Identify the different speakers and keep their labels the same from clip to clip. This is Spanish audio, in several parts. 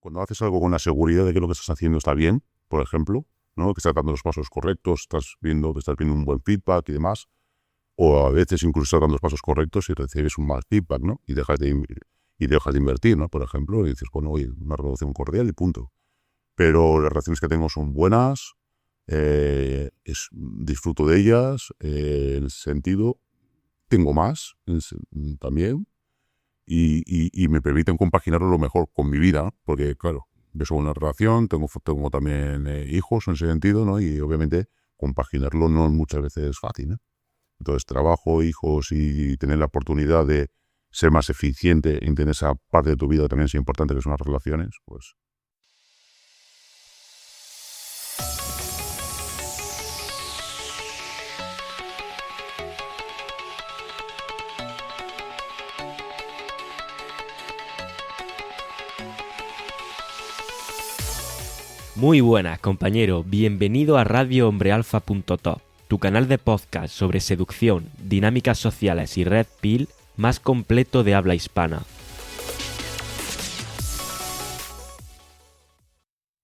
Speaker 1: cuando haces algo con la seguridad de que lo que estás haciendo está bien, por ejemplo, ¿no? Que estás dando los pasos correctos, estás viendo un buen feedback y demás, o a veces incluso estás dando los pasos correctos y recibes un mal feedback, ¿no? Y dejas de invertir, ¿no? Por ejemplo, y dices, bueno, oye, una relación cordial y punto. Pero las relaciones que tengo son buenas, disfruto de ellas, en el sentido, tengo más también, y me permiten compaginarlo lo mejor con mi vida, ¿no? Porque claro, yo soy una relación, tengo también hijos en ese sentido, ¿no? Y obviamente compaginarlo no muchas veces es fácil, ¿no? Entonces trabajo, hijos y tener la oportunidad de ser más eficiente en tener esa parte de tu vida también es importante, que son las relaciones, pues...
Speaker 2: Muy buenas, compañero. Bienvenido a RadioHombreAlfa.top, tu canal de podcast sobre seducción, dinámicas sociales y red pill más completo de habla hispana.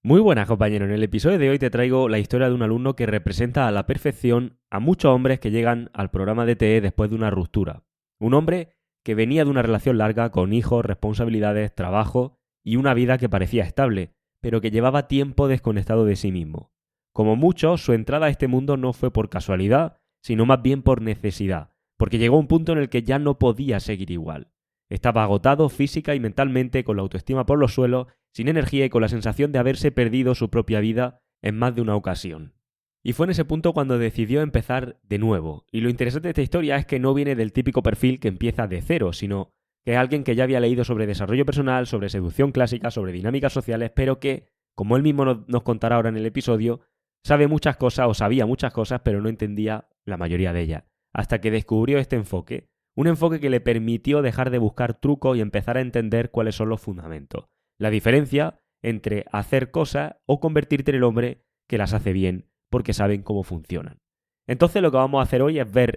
Speaker 2: Muy buenas, compañero. En el episodio de hoy te traigo la historia de un alumno que representa a la perfección a muchos hombres que llegan al programa de TE después de una ruptura. Un hombre que venía de una relación larga con hijos, responsabilidades, trabajo y una vida que parecía estable, pero que llevaba tiempo desconectado de sí mismo. Como muchos, su entrada a este mundo no fue por casualidad, sino más bien por necesidad, porque llegó a un punto en el que ya no podía seguir igual. Estaba agotado física y mentalmente, con la autoestima por los suelos, sin energía y con la sensación de haberse perdido su propia vida en más de una ocasión. Y fue en ese punto cuando decidió empezar de nuevo. Y lo interesante de esta historia es que no viene del típico perfil que empieza de cero, sino que es alguien que ya había leído sobre desarrollo personal, sobre seducción clásica, sobre dinámicas sociales, pero que, como él mismo nos contará ahora en el episodio, sabe muchas cosas o sabía muchas cosas, pero no entendía la mayoría de ellas. Hasta que descubrió este enfoque. Un enfoque que le permitió dejar de buscar trucos y empezar a entender cuáles son los fundamentos. La diferencia entre hacer cosas o convertirte en el hombre que las hace bien porque saben cómo funcionan. Entonces lo que vamos a hacer hoy es ver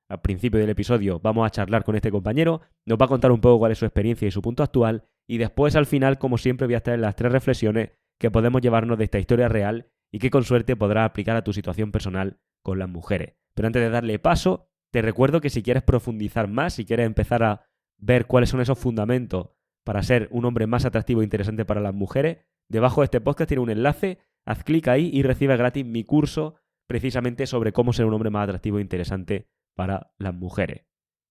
Speaker 2: al principio del episodio, vamos a charlar con este compañero, nos va a contar un poco cuál es su experiencia y su punto actual, y después al final, como siempre, voy a traer las 3 reflexiones que podemos llevarnos de esta historia real y que con suerte podrás aplicar a tu situación personal con las mujeres. Pero antes de darle paso, te recuerdo que si quieres profundizar más, si quieres empezar a ver cuáles son esos fundamentos para ser un hombre más atractivo e interesante para las mujeres, debajo de este podcast tiene un enlace, haz clic ahí y recibe gratis mi curso precisamente sobre cómo ser un hombre más atractivo e interesante para las mujeres.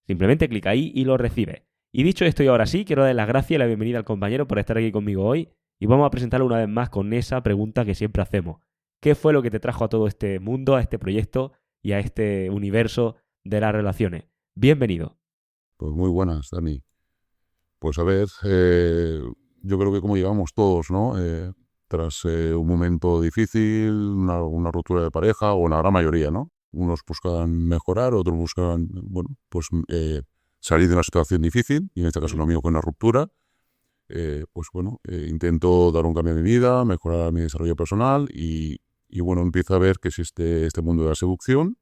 Speaker 2: Simplemente clica ahí y lo recibe. Y dicho esto, y ahora sí, quiero dar las gracias y la bienvenida al compañero por estar aquí conmigo hoy, y vamos a presentarlo una vez más con esa pregunta que siempre hacemos. ¿Qué fue lo que te trajo a todo este mundo, a este proyecto y a este universo de las relaciones? Bienvenido.
Speaker 1: Pues muy buenas, Dani. Pues a ver, yo creo que como llevamos todos, ¿no? Tras un momento difícil, una ruptura de pareja, o la gran mayoría, ¿no? Unos buscan mejorar, otros buscan, bueno, pues salir de una situación difícil, y en este caso lo mío con una ruptura. Pues bueno, intento dar un cambio a mi vida, mejorar mi desarrollo personal y bueno, empiezo a ver que existe este mundo de la seducción,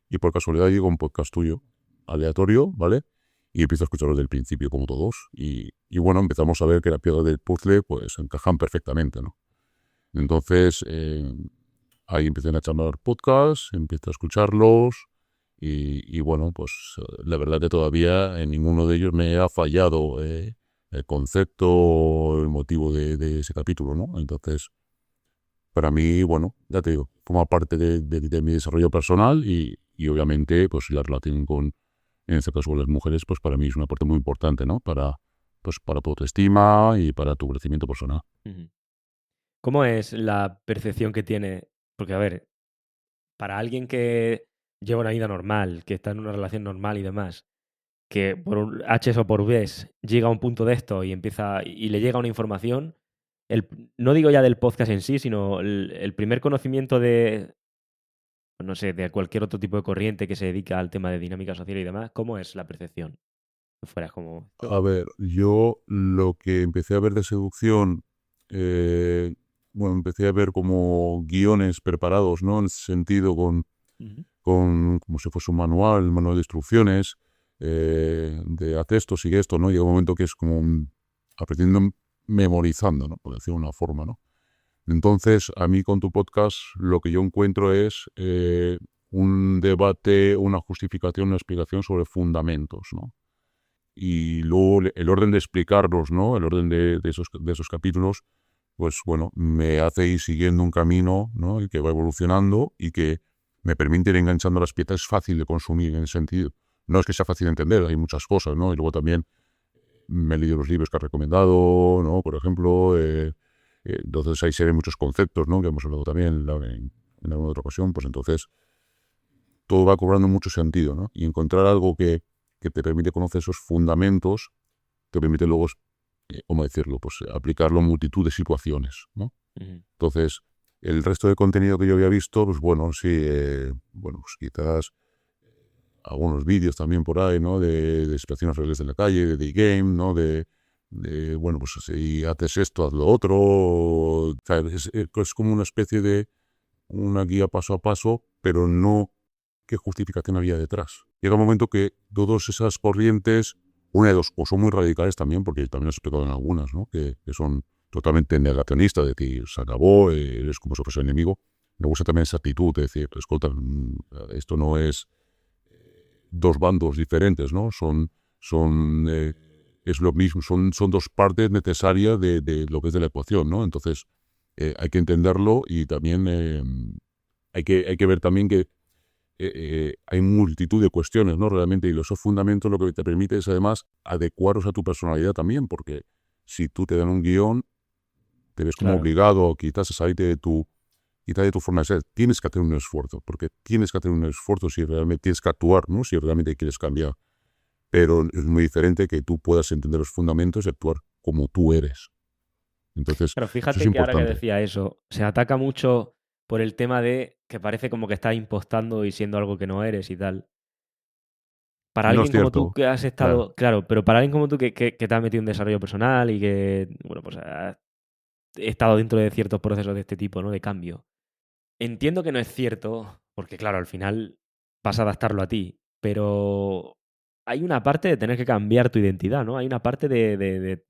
Speaker 1: y por casualidad llega un podcast tuyo, aleatorio, ¿vale? Y empiezo a escucharlo desde el principio, como todos, y bueno, empezamos a ver que las piezas del puzzle pues encajan perfectamente, ¿no? Entonces, ahí empecé a charlar podcasts, empiezo a escucharlos, y bueno, pues la verdad que todavía en ninguno de ellos me ha fallado el concepto o el motivo de ese capítulo, ¿no? Entonces, para mí, bueno, ya te digo, forma parte de mi desarrollo personal, y obviamente, pues la relación con, en este caso con las mujeres, pues para mí es una parte muy importante, ¿no? Para tu autoestima y para tu crecimiento personal.
Speaker 2: ¿Cómo es la percepción que tiene? Porque, a ver, para alguien que lleva una vida normal, que está en una relación normal y demás, que por H o por B llega a un punto de esto y empieza y le llega una información, no digo ya del podcast en sí, sino el primer conocimiento de, no sé, de cualquier otro tipo de corriente que se dedica al tema de dinámica social y demás, ¿cómo es la percepción? Fuera como...
Speaker 1: A ver, yo lo que empecé a ver de seducción, bueno, empecé a ver como guiones preparados, ¿no? En ese sentido, como si fuese un manual de instrucciones, de haz esto, sigue esto, ¿no? Llega un momento que es como aprendiendo memorizando, ¿no? Por decirlo de una forma, ¿no? Entonces, a mí con tu podcast lo que yo encuentro es un debate, una justificación, una explicación sobre fundamentos, ¿no? Y luego el orden de explicarlos, ¿no? El orden de esos capítulos, pues bueno, me hace ir siguiendo un camino, ¿no? Y que va evolucionando y que me permite ir enganchando las piezas. Es fácil de consumir en ese sentido. No es que sea fácil de entender, hay muchas cosas, ¿no? Y luego también me he leído los libros que has recomendado, ¿no? Por ejemplo, entonces ahí se ven muchos conceptos, ¿no? Que hemos hablado también en alguna otra ocasión, pues entonces todo va cobrando mucho sentido, ¿no? Y encontrar algo que te permite conocer esos fundamentos, te permite luego, ¿cómo decirlo? Pues aplicarlo en multitud de situaciones, ¿no?
Speaker 2: Ujú.
Speaker 1: Entonces, el resto de contenido que yo había visto, pues bueno, sí, bueno, pues quizás algunos vídeos también por ahí, ¿no? De situaciones reales de la calle, de day game, ¿no? Bueno, pues si haces esto, haz lo otro. O sea, es como una especie de una guía paso a paso, pero no qué justificación había detrás. Llega un momento que todas esas corrientes, una de dos, o son muy radicales también, porque también he explicado en algunas, ¿no? Que son totalmente negacionistas, de decir, se acabó, eres como si fuese enemigo. Me gusta también esa actitud de decir, escolta, esto no es dos bandos diferentes, ¿no? Es lo mismo, son dos partes necesarias de lo que es de la ecuación, ¿no? Entonces, hay que entenderlo y también hay que ver también que hay multitud de cuestiones, ¿no? Realmente, y esos fundamentos lo que te permite es además adecuarlos a tu personalidad también, porque si tú te dan un guión, te ves como
Speaker 2: Claro.
Speaker 1: obligado quizás a salirte quizás de tu forma de ser. Tienes que hacer un esfuerzo, porque tienes que hacer un esfuerzo si realmente tienes que actuar, ¿no? Si realmente quieres cambiar. Pero es muy diferente que tú puedas entender los fundamentos y actuar como tú eres. Entonces,
Speaker 2: Claro,
Speaker 1: eso es
Speaker 2: fíjate que ahora que
Speaker 1: importante.
Speaker 2: decía eso, se ataca mucho por el tema de que parece como que estás impostando y siendo algo que no eres y tal. Para
Speaker 1: No es
Speaker 2: alguien como tú
Speaker 1: cierto.
Speaker 2: que has
Speaker 1: Claro.
Speaker 2: estado, claro, pero para alguien como tú que te has metido en desarrollo personal y que, bueno, pues has estado dentro de ciertos procesos de este tipo, ¿no? De cambio. Entiendo que no es cierto, porque claro, al final vas a adaptarlo a ti, pero hay una parte de tener que cambiar tu identidad, ¿no? Hay una parte de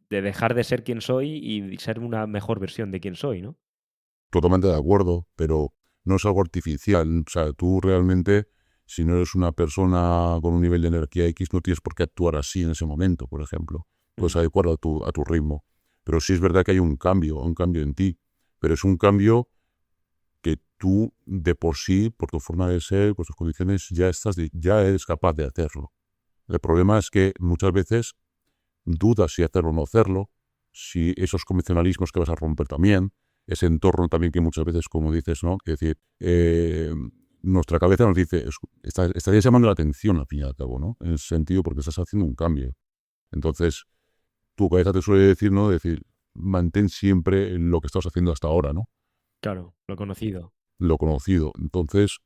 Speaker 2: dejar de ser quien soy y ser una mejor versión de quien soy, ¿no?
Speaker 1: Totalmente de acuerdo, pero no es algo artificial. O sea, tú realmente, si no eres una persona con un nivel de energía X, no tienes por qué actuar así en ese momento, por ejemplo. Puedes
Speaker 2: Ujú.
Speaker 1: adecuarlo a tu ritmo. Pero sí es verdad que hay un cambio en ti. Pero es un cambio que tú de por sí, por tu forma de ser, por tus condiciones, ya eres capaz de hacerlo. El problema es que muchas veces dudas si hacerlo o no hacerlo, si esos convencionalismos que vas a romper también, ese entorno también que muchas veces, como dices, ¿no? Es decir, nuestra cabeza nos dice, estarías llamando la atención al fin y al cabo, ¿no? En ese sentido, porque estás haciendo un cambio. Entonces, tu cabeza te suele decir, ¿no? Decir, mantén siempre lo que estás haciendo hasta ahora, ¿no?
Speaker 2: Claro, lo conocido.
Speaker 1: Lo conocido. Entonces,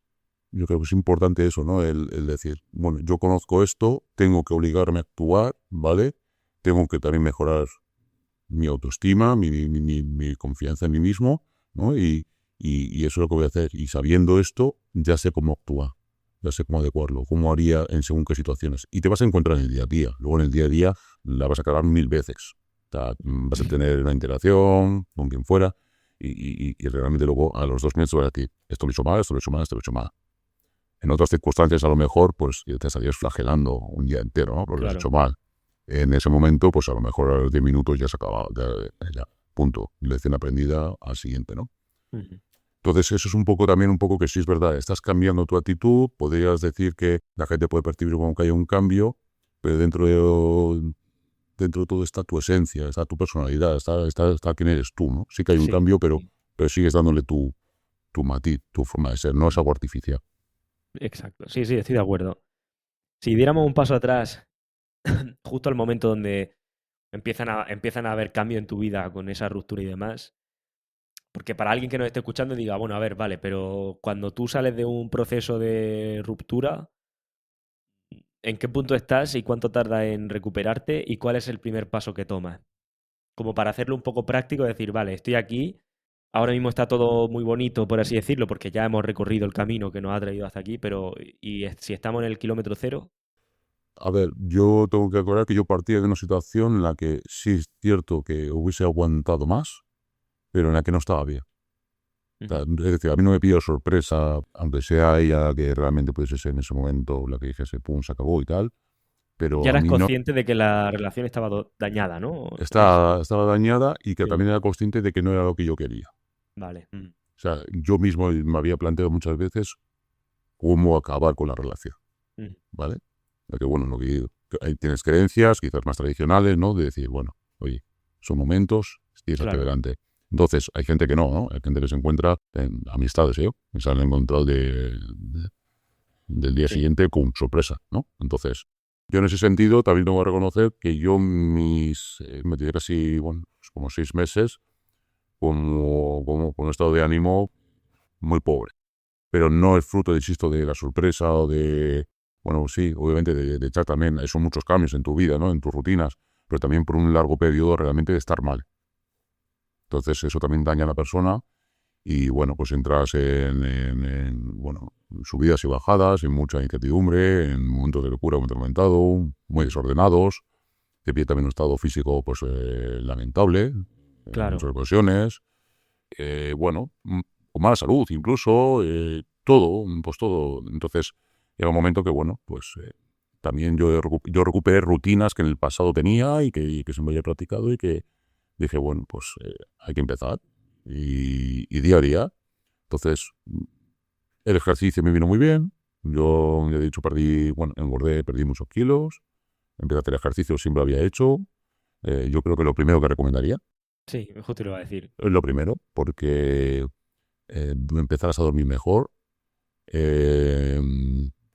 Speaker 1: yo creo que es importante eso, ¿no? El decir, bueno, yo conozco esto, tengo que obligarme a actuar, ¿vale? Tengo que también mejorar mi autoestima, mi confianza en mí mismo, ¿no? Y eso es lo que voy a hacer. Y sabiendo esto, ya sé cómo actuar, ya sé cómo adecuarlo, cómo haría en según qué situaciones. Y te vas a encontrar en el día a día. Luego en el día a día la vas a cagar mil veces. O sea, vas a tener una interacción con quien fuera y realmente luego a los 2 meses vas a decir, esto lo he hecho mal, esto lo he hecho mal, esto lo he hecho mal. En otras circunstancias a lo mejor, pues te estarías flagelando un día entero, ¿no? Porque lo has hecho
Speaker 2: Claro.
Speaker 1: mal. En ese momento, pues a lo mejor a los 10 minutos ya se acaba, ya, punto. Lección aprendida al siguiente, ¿no?
Speaker 2: Ujú.
Speaker 1: Entonces eso es un poco también un poco que sí es verdad, estás cambiando tu actitud, podrías decir que la gente puede percibir como que hay un cambio, pero dentro de todo está tu esencia, está tu personalidad, está quién eres tú, ¿no? Sí que hay un
Speaker 2: Sí,
Speaker 1: cambio, pero sigues dándole tu matiz, tu forma de ser, no es algo artificial.
Speaker 2: exacto. Sí, sí, estoy de acuerdo. Si diéramos un paso atrás, justo al momento donde empiezan a haber cambio en tu vida con esa ruptura y demás, porque para alguien que nos esté escuchando diga, bueno, a ver, vale, pero cuando tú sales de un proceso de ruptura, ¿en qué punto estás y cuánto tarda en recuperarte y cuál es el primer paso que tomas? Como para hacerlo un poco práctico, decir, vale, estoy aquí, ahora mismo está todo muy bonito, por así decirlo, porque ya hemos recorrido el camino que nos ha traído hasta aquí, pero si estamos en el kilómetro cero?
Speaker 1: A ver, yo tengo que aclarar que yo partía de una situación en la que sí es cierto que hubiese aguantado más, pero en la que no estaba bien. O sea,
Speaker 2: Ujú.
Speaker 1: es decir, a mí no me pidió sorpresa, aunque sea ella que realmente pudiese ser en ese momento la que dijese, pum, se acabó y tal, pero
Speaker 2: Ya
Speaker 1: a
Speaker 2: eras
Speaker 1: mí no.
Speaker 2: consciente de que la relación estaba dañada, ¿no? Eso.
Speaker 1: Estaba dañada y que
Speaker 2: Sí.
Speaker 1: también era consciente de que no era lo que yo quería.
Speaker 2: Vale.
Speaker 1: O sea, yo mismo me había planteado muchas veces cómo acabar con la relación,
Speaker 2: Mm.
Speaker 1: ¿vale? Ya que bueno, que ahí tienes creencias, quizás más tradicionales, ¿no? De decir, bueno, oye, son momentos, tienes hacia
Speaker 2: Claro.
Speaker 1: adelante. Entonces, hay gente que no, ¿no? Hay gente que se encuentra en amistades, ¿eh? Que se han encontrado del día
Speaker 2: Sí.
Speaker 1: siguiente con sorpresa, ¿no? Entonces, yo en ese sentido también tengo que reconocer que yo me tiré casi, bueno, pues como 6 meses con un estado de ánimo muy pobre. Pero no es fruto, insisto, de la sorpresa o de, bueno, sí, obviamente de echar también, son muchos cambios en tu vida, ¿no? En tus rutinas, pero también por un largo periodo realmente de estar mal. Entonces eso también daña a la persona y, bueno, pues entras bueno, subidas y bajadas, en mucha incertidumbre, en momentos de locura muy atormentado, muy desordenados, te pide también un estado físico, pues, lamentable, en
Speaker 2: Claro.
Speaker 1: muchas ocasiones, bueno, con mala salud incluso, todo, pues todo. Entonces llega un momento que, bueno, pues también yo recuperé rutinas que en el pasado tenía y que se me había practicado y que dije, bueno, pues hay que empezar. Y día a día. Entonces, el ejercicio me vino muy bien. Yo, ya he dicho, bueno, engordé, perdí muchos kilos. Empecé a hacer ejercicio, siempre lo había hecho. Yo creo que lo primero que recomendaría
Speaker 2: Sí, justo lo iba a decir.
Speaker 1: es lo primero, porque empezarás a dormir mejor, eh,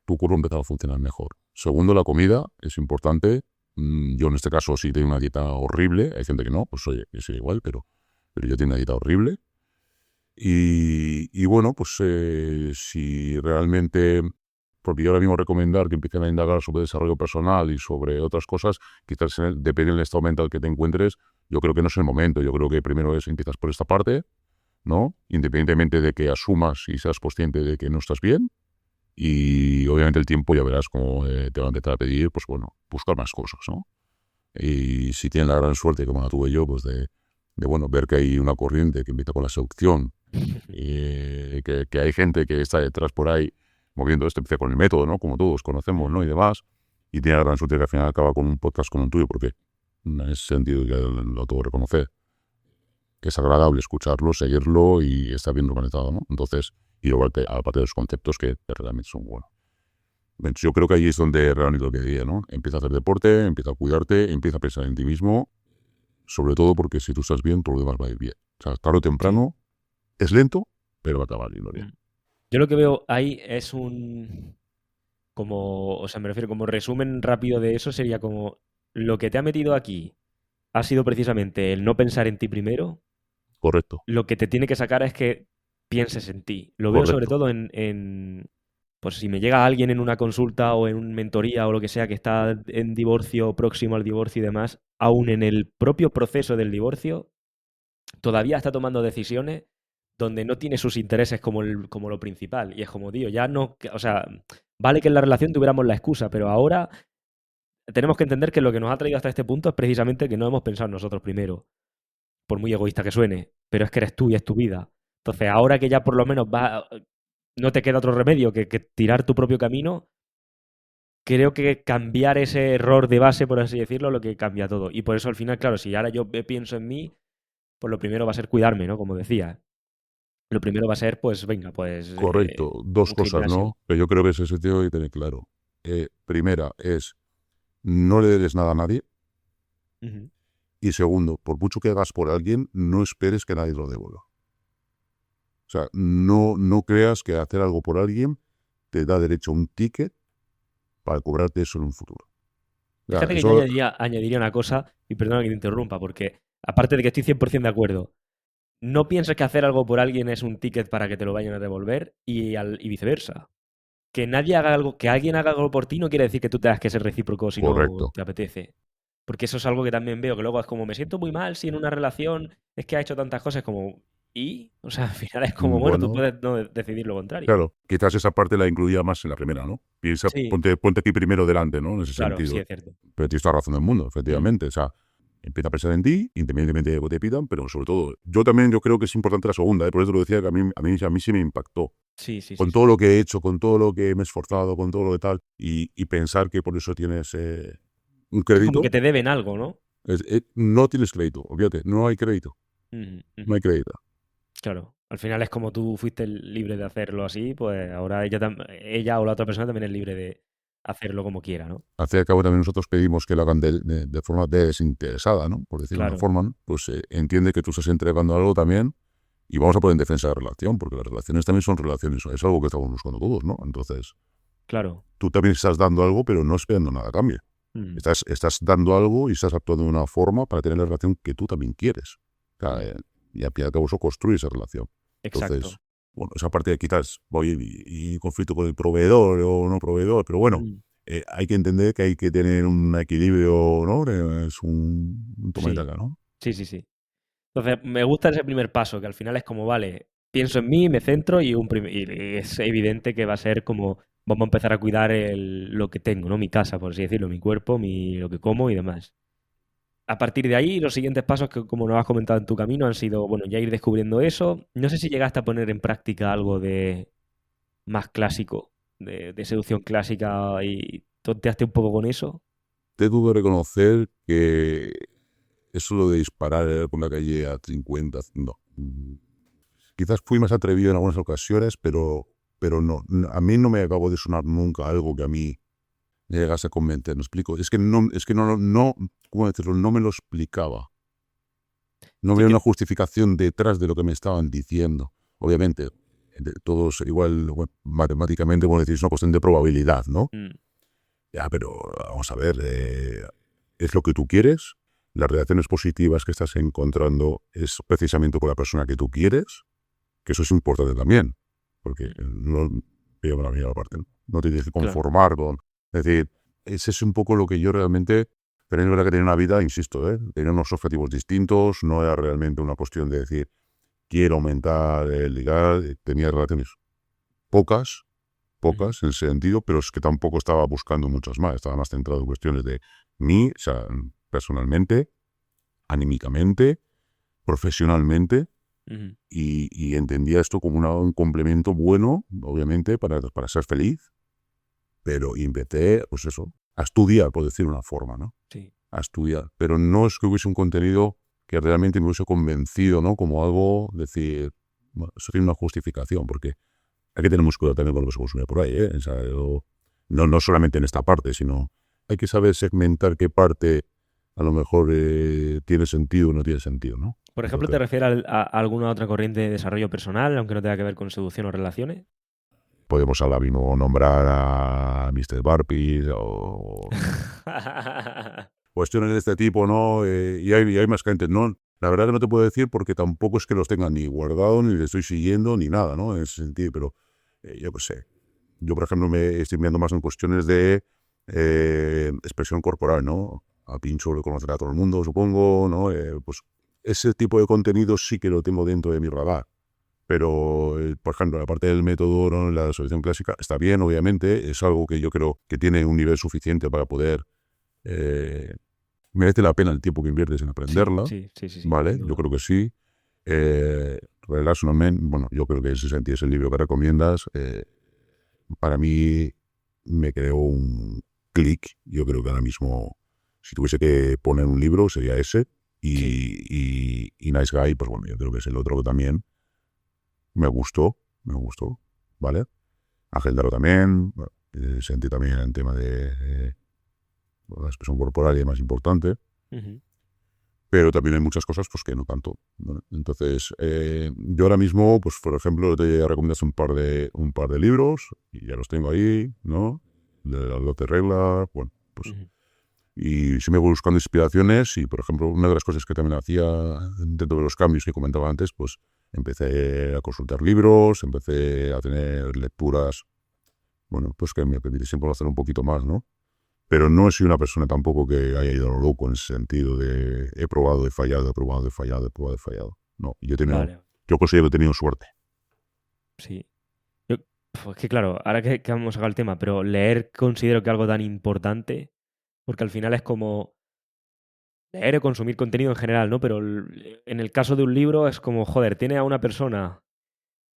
Speaker 1: tu cuerpo empezaba a funcionar mejor. Segundo, la comida es importante. Yo en este caso sí tengo una dieta horrible, hay gente que no, pues oye, que sigue igual, pero yo tengo una dieta horrible. Y bueno, pues si realmente, porque yo ahora mismo recomendar que empiecen a indagar sobre desarrollo personal y sobre otras cosas, quizás depende del estado mental que te encuentres, yo creo que no es el momento, yo creo que primero empiezas por esta parte, ¿no? Independientemente de que asumas y seas consciente de que no estás bien. Y obviamente el tiempo ya verás cómo te va a empezar a pedir, pues bueno, buscar más cosas, ¿no? Y si tienes la gran suerte, como la tuve yo, pues bueno, ver que hay una corriente que empieza con la seducción y que hay gente que está detrás por ahí moviendo esto, empieza con el método, ¿no? Como todos conocemos, ¿no? Y demás. Y tiene la gran suerte que al final acaba con un podcast como el tuyo, porque en ese sentido ya lo tengo que reconocer, que es agradable escucharlo, seguirlo y estar bien organizado, ¿no? Entonces, y luego aparte de los conceptos que realmente son buenos. Entonces, yo creo que ahí es donde realmente lo que diría, ¿no? Empieza a hacer deporte, empieza a cuidarte, empieza a pensar en ti mismo, sobre todo porque si tú estás bien, todo lo demás va a ir bien. O sea, tarde o
Speaker 2: Sí.
Speaker 1: temprano, es lento, pero va a acabar yendo bien.
Speaker 2: Mm. Yo lo que veo ahí es un... Como, o sea, me refiero como resumen rápido de eso sería como lo que te ha metido aquí ha sido precisamente el no pensar en ti primero.
Speaker 1: Correcto,
Speaker 2: Lo que te tiene que sacar es que pienses en ti. Lo veo sobre
Speaker 1: correcto,
Speaker 2: todo pues si me llega alguien en una consulta o en una mentoría o lo que sea que está en divorcio, próximo al divorcio y demás, aún en el propio proceso del divorcio, todavía está tomando decisiones donde no tiene sus intereses como lo principal. Y es como, tío, ya no, o sea, vale que en la relación tuviéramos la excusa, pero ahora tenemos que entender que lo que nos ha traído hasta este punto es precisamente que no hemos pensado en nosotros primero, por muy egoísta que suene, pero es que eres tú y es tu vida. Entonces, ahora que ya por lo menos no te queda otro remedio que tirar tu propio camino, creo que cambiar ese error de base, por así decirlo, lo que cambia todo. Y por eso al final, claro, si ahora yo pienso en mí, pues lo primero va a ser cuidarme, ¿no? Como decía. Lo primero va a ser, pues, venga, pues
Speaker 1: correcto. Dos
Speaker 2: un
Speaker 1: cosas,
Speaker 2: gimnasio.
Speaker 1: ¿no? Que yo creo que ese sentido hay que tener claro. Primera es, no le des nada a nadie.
Speaker 2: Ujú.
Speaker 1: Y segundo, por mucho que hagas por alguien, no esperes que nadie lo devuelva. O sea, no creas que hacer algo por alguien te da derecho a un ticket para cobrarte eso en un futuro. O sea,
Speaker 2: Fíjate que yo
Speaker 1: eso,
Speaker 2: añadiría una cosa, y perdona que te interrumpa, porque aparte de que estoy 100% de acuerdo, no pienses que hacer algo por alguien es un ticket para que te lo vayan a devolver y viceversa. Que nadie haga algo, que alguien haga algo por ti no quiere decir que tú tengas que ser recíproco si no
Speaker 1: correcto.
Speaker 2: te apetece. Porque eso es algo que también veo, que luego es como me siento muy mal si en una relación es que ha hecho tantas cosas como... Y, o sea, al final es como, bueno, tú
Speaker 1: Bueno,
Speaker 2: puedes no decidir lo contrario.
Speaker 1: claro, quizás esa parte la incluía más en la primera, ¿no? Piensa,
Speaker 2: Sí,
Speaker 1: ponte aquí primero delante, ¿no? En ese
Speaker 2: claro, sí
Speaker 1: sentido.
Speaker 2: es cierto.
Speaker 1: Pero tienes toda la razón del mundo,
Speaker 2: Mm,
Speaker 1: efectivamente. O sea, empieza a pensar en ti, independientemente de lo que te pidan, pero sobre todo, yo creo que es importante la segunda, ¿eh? Por eso te lo decía que a mí sí me impactó.
Speaker 2: sí, sí, sí,
Speaker 1: Con
Speaker 2: sí.
Speaker 1: todo lo que he hecho, con todo lo que me he esforzado, con todo lo que tal, y pensar que por eso tienes un
Speaker 2: Que como que
Speaker 1: crédito,
Speaker 2: te deben algo, ¿no?
Speaker 1: no tienes crédito, olvídate, no hay crédito,
Speaker 2: Ujú,
Speaker 1: no
Speaker 2: ujú.
Speaker 1: hay crédito.
Speaker 2: Claro. Al final es como tú fuiste libre de hacerlo así, pues ahora ella o la otra persona también es libre de hacerlo como quiera, ¿no?
Speaker 1: Al fin y al cabo también nosotros pedimos que lo hagan de forma desinteresada, ¿no? Por decirlo de una
Speaker 2: Claro,
Speaker 1: forma, ¿no? Pues entiende que tú estás entregando algo también y vamos a poner en defensa de la relación, porque las relaciones también son relaciones, es algo que estamos buscando todos, ¿no? Entonces,
Speaker 2: claro.
Speaker 1: tú también estás dando algo, pero no esperando nada a cambio.
Speaker 2: Mm,
Speaker 1: Estás dando algo y estás actuando de una forma para tener la relación que tú también quieres. O sea,
Speaker 2: mm.
Speaker 1: y al fin y al cabo eso construye esa relación. Entonces,
Speaker 2: Exacto.
Speaker 1: bueno, esa parte de quizás voy y conflicto con el proveedor o no proveedor, pero bueno,
Speaker 2: Mm,
Speaker 1: hay que entender que hay que tener un equilibrio, ¿no? Es un toma y
Speaker 2: sí,
Speaker 1: daca, ¿no?
Speaker 2: sí, sí, sí. Entonces, me gusta ese primer paso, que al final es como, vale, pienso en mí, me centro y es evidente que va a ser como, vamos a empezar a cuidar lo que tengo, ¿no? Mi casa, por así decirlo, mi cuerpo, lo que como y demás. A partir de ahí, los siguientes pasos que, como nos has comentado en tu camino, han sido, bueno, ya ir descubriendo eso. No sé si llegaste a poner en práctica algo de más clásico, de seducción clásica y tonteaste un poco con eso.
Speaker 1: Te tuve que reconocer que eso lo de disparar por la calle a 50, no. Quizás fui más atrevido en algunas ocasiones, pero no. A mí no me acabó de sonar nunca algo que a mí me llegase a convencer. ¿Me explico? Es que no, ¿cómo decirlo? No me lo explicaba. No
Speaker 2: Sí
Speaker 1: había
Speaker 2: que...
Speaker 1: una justificación detrás de lo que me estaban diciendo. Obviamente, todos igual, bueno, matemáticamente, bueno, decir, es una cuestión de probabilidad, ¿no?
Speaker 2: mm,
Speaker 1: Ya, pero vamos a ver, es lo que tú quieres. Las relaciones positivas que estás encontrando es precisamente con la persona que tú quieres, que eso es importante también, porque
Speaker 2: mm,
Speaker 1: no, pero la mía aparte, no te tienes que
Speaker 2: claro.
Speaker 1: conformar con, es decir, ese es un poco lo que yo realmente, pero es verdad que tenía una vida, insisto, tenía unos objetivos distintos, no era realmente una cuestión de decir, quiero aumentar el ligar, tenía relaciones pocas,
Speaker 2: Ujú,
Speaker 1: pocas en ese sentido, pero es que tampoco estaba buscando muchas más, estaba más centrado en cuestiones de mí, o sea, personalmente, anímicamente, profesionalmente,
Speaker 2: ujú.
Speaker 1: y entendía esto como un complemento bueno, obviamente, para ser feliz, pero y empecé, pues eso, a estudiar, por decir una forma, ¿no?
Speaker 2: Sí,
Speaker 1: A estudiar, pero no es que hubiese un contenido que realmente me hubiese convencido, ¿no? Como algo, decir, bueno, eso tiene una justificación, porque hay que tener mucho cuidado también con lo que se consume por ahí, ¿eh? O sea, no solamente en esta parte, sino hay que saber segmentar qué parte a lo mejor tiene sentido o no tiene sentido, ¿no?
Speaker 2: por ejemplo, ¿te
Speaker 1: Entonces,
Speaker 2: refieres a alguna otra corriente de desarrollo personal, aunque no tenga que ver con seducción o relaciones?
Speaker 1: podemos ahora mismo nombrar a Mr. Barpis o cuestiones de este tipo, ¿no? Y hay más gente, ¿no? La verdad que no te puedo decir porque tampoco es que los tenga ni guardado, ni le estoy siguiendo, ni nada, ¿no? En ese sentido, pero yo qué sé. Yo, por ejemplo, me estoy viendo más en cuestiones de expresión corporal, ¿no? A Pincho lo conocerá a todo el mundo, supongo, ¿no? Pues ese tipo de contenido sí que lo tengo dentro de mi radar. Pero, por ejemplo, la parte del método, ¿no? La solución clásica, está bien, obviamente, es algo que yo creo que tiene un nivel suficiente para poder... eh, merece la pena el tiempo que inviertes en
Speaker 2: Sí,
Speaker 1: aprenderla,
Speaker 2: sí, sí, sí, sí, sin
Speaker 1: ¿vale? Yo
Speaker 2: duda.
Speaker 1: creo que sí. Relationalmente, bueno, yo creo que ese sentido es el libro que recomiendas. Para mí me creó un clic. Yo creo que ahora mismo, si tuviese que poner un libro, sería ese.
Speaker 2: Sí.
Speaker 1: Y Nice Guy, pues bueno, yo creo que es el otro que también me gustó, ¿vale? Ángel Daro también, bueno, sentí también el tema de la expresión corporal y más importante,
Speaker 2: Ujú,
Speaker 1: pero también hay muchas cosas pues que no tanto, ¿no? Entonces, yo ahora mismo, pues por ejemplo, te recomiendas un par de libros, y ya los tengo ahí, ¿no? De las 12 reglas, bueno, pues,
Speaker 2: ujú.
Speaker 1: y sí me voy buscando inspiraciones, y por ejemplo, una de las cosas que también hacía dentro de los cambios que comentaba antes, pues empecé a consultar libros, empecé a tener lecturas, bueno, pues que me permitiesen conocer un poquito más, ¿no? Pero no he sido una persona tampoco que haya ido a lo loco en ese sentido de he probado, he fallado, he probado, he fallado, he probado, he fallado. No, yo he tenido
Speaker 2: Vale.
Speaker 1: yo considero que he tenido suerte.
Speaker 2: Sí. Es que claro, ahora que hemos sacado el tema, pero leer considero que algo tan importante, porque al final es como leer o consumir contenido en general, ¿no? Pero en el caso de un libro es como, joder, tiene a una persona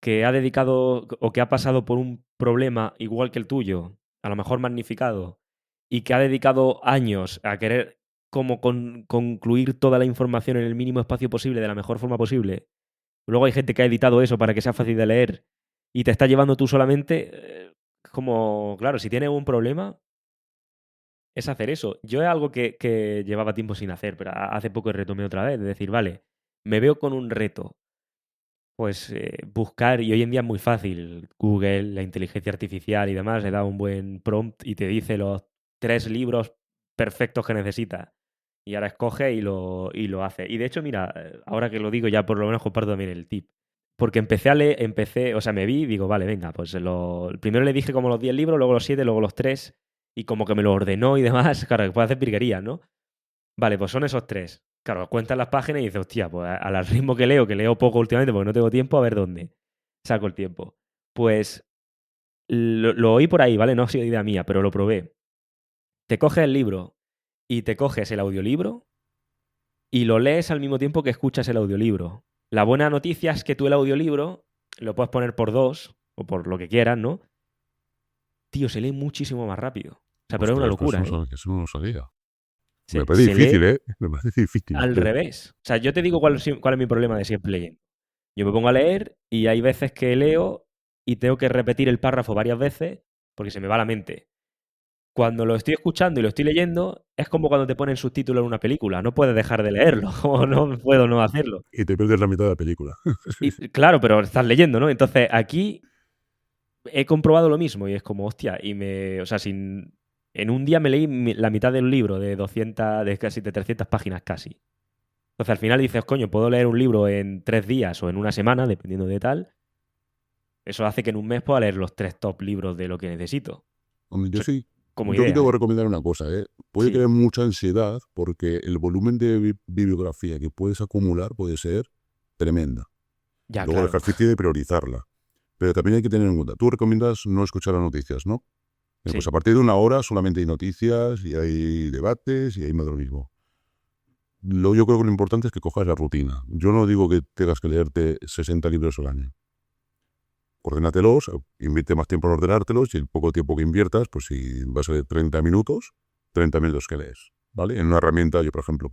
Speaker 2: que ha dedicado o que ha pasado por un problema igual que el tuyo, a lo mejor magnificado, y que ha dedicado años a querer como concluir toda la información en el mínimo espacio posible, de la mejor forma posible. Luego hay gente que ha editado eso para que sea fácil de leer y te está llevando tú solamente. Como, claro, si tienes un problema, es hacer eso. Yo es algo que llevaba tiempo sin hacer, pero hace poco retomé otra vez, de decir, vale, me veo con un reto. Pues buscar, y hoy en día es muy fácil, Google, la inteligencia artificial y demás, le da un buen prompt y te dice los 3 libros perfectos que necesitas. Y ahora escoge y lo hace. Y de hecho, mira, ahora que lo digo ya por lo menos comparto también el tip. Porque empecé a leer, o sea, me vi y digo, vale, venga, pues primero le dije como los 10 libros, luego los 7, luego los 3, y como que me lo ordenó y demás, claro, que puede hacer virguerías, ¿no? Vale, pues son esos 3. Claro, cuentas las páginas y dices, hostia, pues al ritmo que leo poco últimamente porque no tengo tiempo, a ver dónde saco el tiempo. Pues lo oí por ahí, ¿vale? No ha sido idea mía, pero lo probé. Te coges el libro y te coges el audiolibro y lo lees al mismo tiempo que escuchas el audiolibro. La buena noticia es que tú el audiolibro lo puedes poner por 2 o por lo que quieras, ¿no? Tío, se lee muchísimo más rápido. O sea, pero es una
Speaker 1: Ostras, pues
Speaker 2: locura, ¿eh?
Speaker 1: eso no lo sabía. Me
Speaker 2: Se,
Speaker 1: parece
Speaker 2: se
Speaker 1: difícil,
Speaker 2: lee
Speaker 1: ¿eh? Me parece difícil.
Speaker 2: al revés. O sea, yo te digo cuál es mi problema de siempre leyendo. Yo me pongo a leer y hay veces que leo y tengo que repetir el párrafo varias veces porque se me va la mente. Cuando lo estoy escuchando y lo estoy leyendo, es como cuando te ponen subtítulos en una película. No puedes dejar de leerlo, o no puedo no hacerlo.
Speaker 1: Y te pierdes la mitad de la película.
Speaker 2: Y claro, pero estás leyendo, ¿no? Entonces aquí he comprobado lo mismo y es como, hostia, o sea, en un día me leí la mitad del libro de 200, de casi de 300 páginas casi. Entonces al final dices, coño, puedo leer un libro en 3 días o en una semana, dependiendo de tal. Eso hace que en un mes pueda leer los 3 top libros de lo que necesito.
Speaker 1: Hombre,
Speaker 2: Eso, como
Speaker 1: yo aquí te
Speaker 2: idea,
Speaker 1: voy a
Speaker 2: ¿eh?
Speaker 1: recomendar una cosa, ¿eh? Puede
Speaker 2: Sí.
Speaker 1: crear mucha ansiedad porque el volumen de bibliografía que puedes acumular puede ser tremenda.
Speaker 2: Ya,
Speaker 1: Luego el
Speaker 2: claro.
Speaker 1: ejercicio de priorizarla. Pero también hay que tener en cuenta, tú recomiendas no escuchar las noticias, ¿no? Pues a
Speaker 2: Sí.
Speaker 1: partir de una hora solamente hay noticias y hay debates y hay más de lo mismo. Yo creo que lo importante es que cojas la rutina. Yo no digo que tengas que leerte 60 libros al año. Ordénatelos, invierte más tiempo en ordenártelos y el poco tiempo que inviertas, pues si vas a leer 30 minutos que lees, ¿vale? En una herramienta, yo por ejemplo,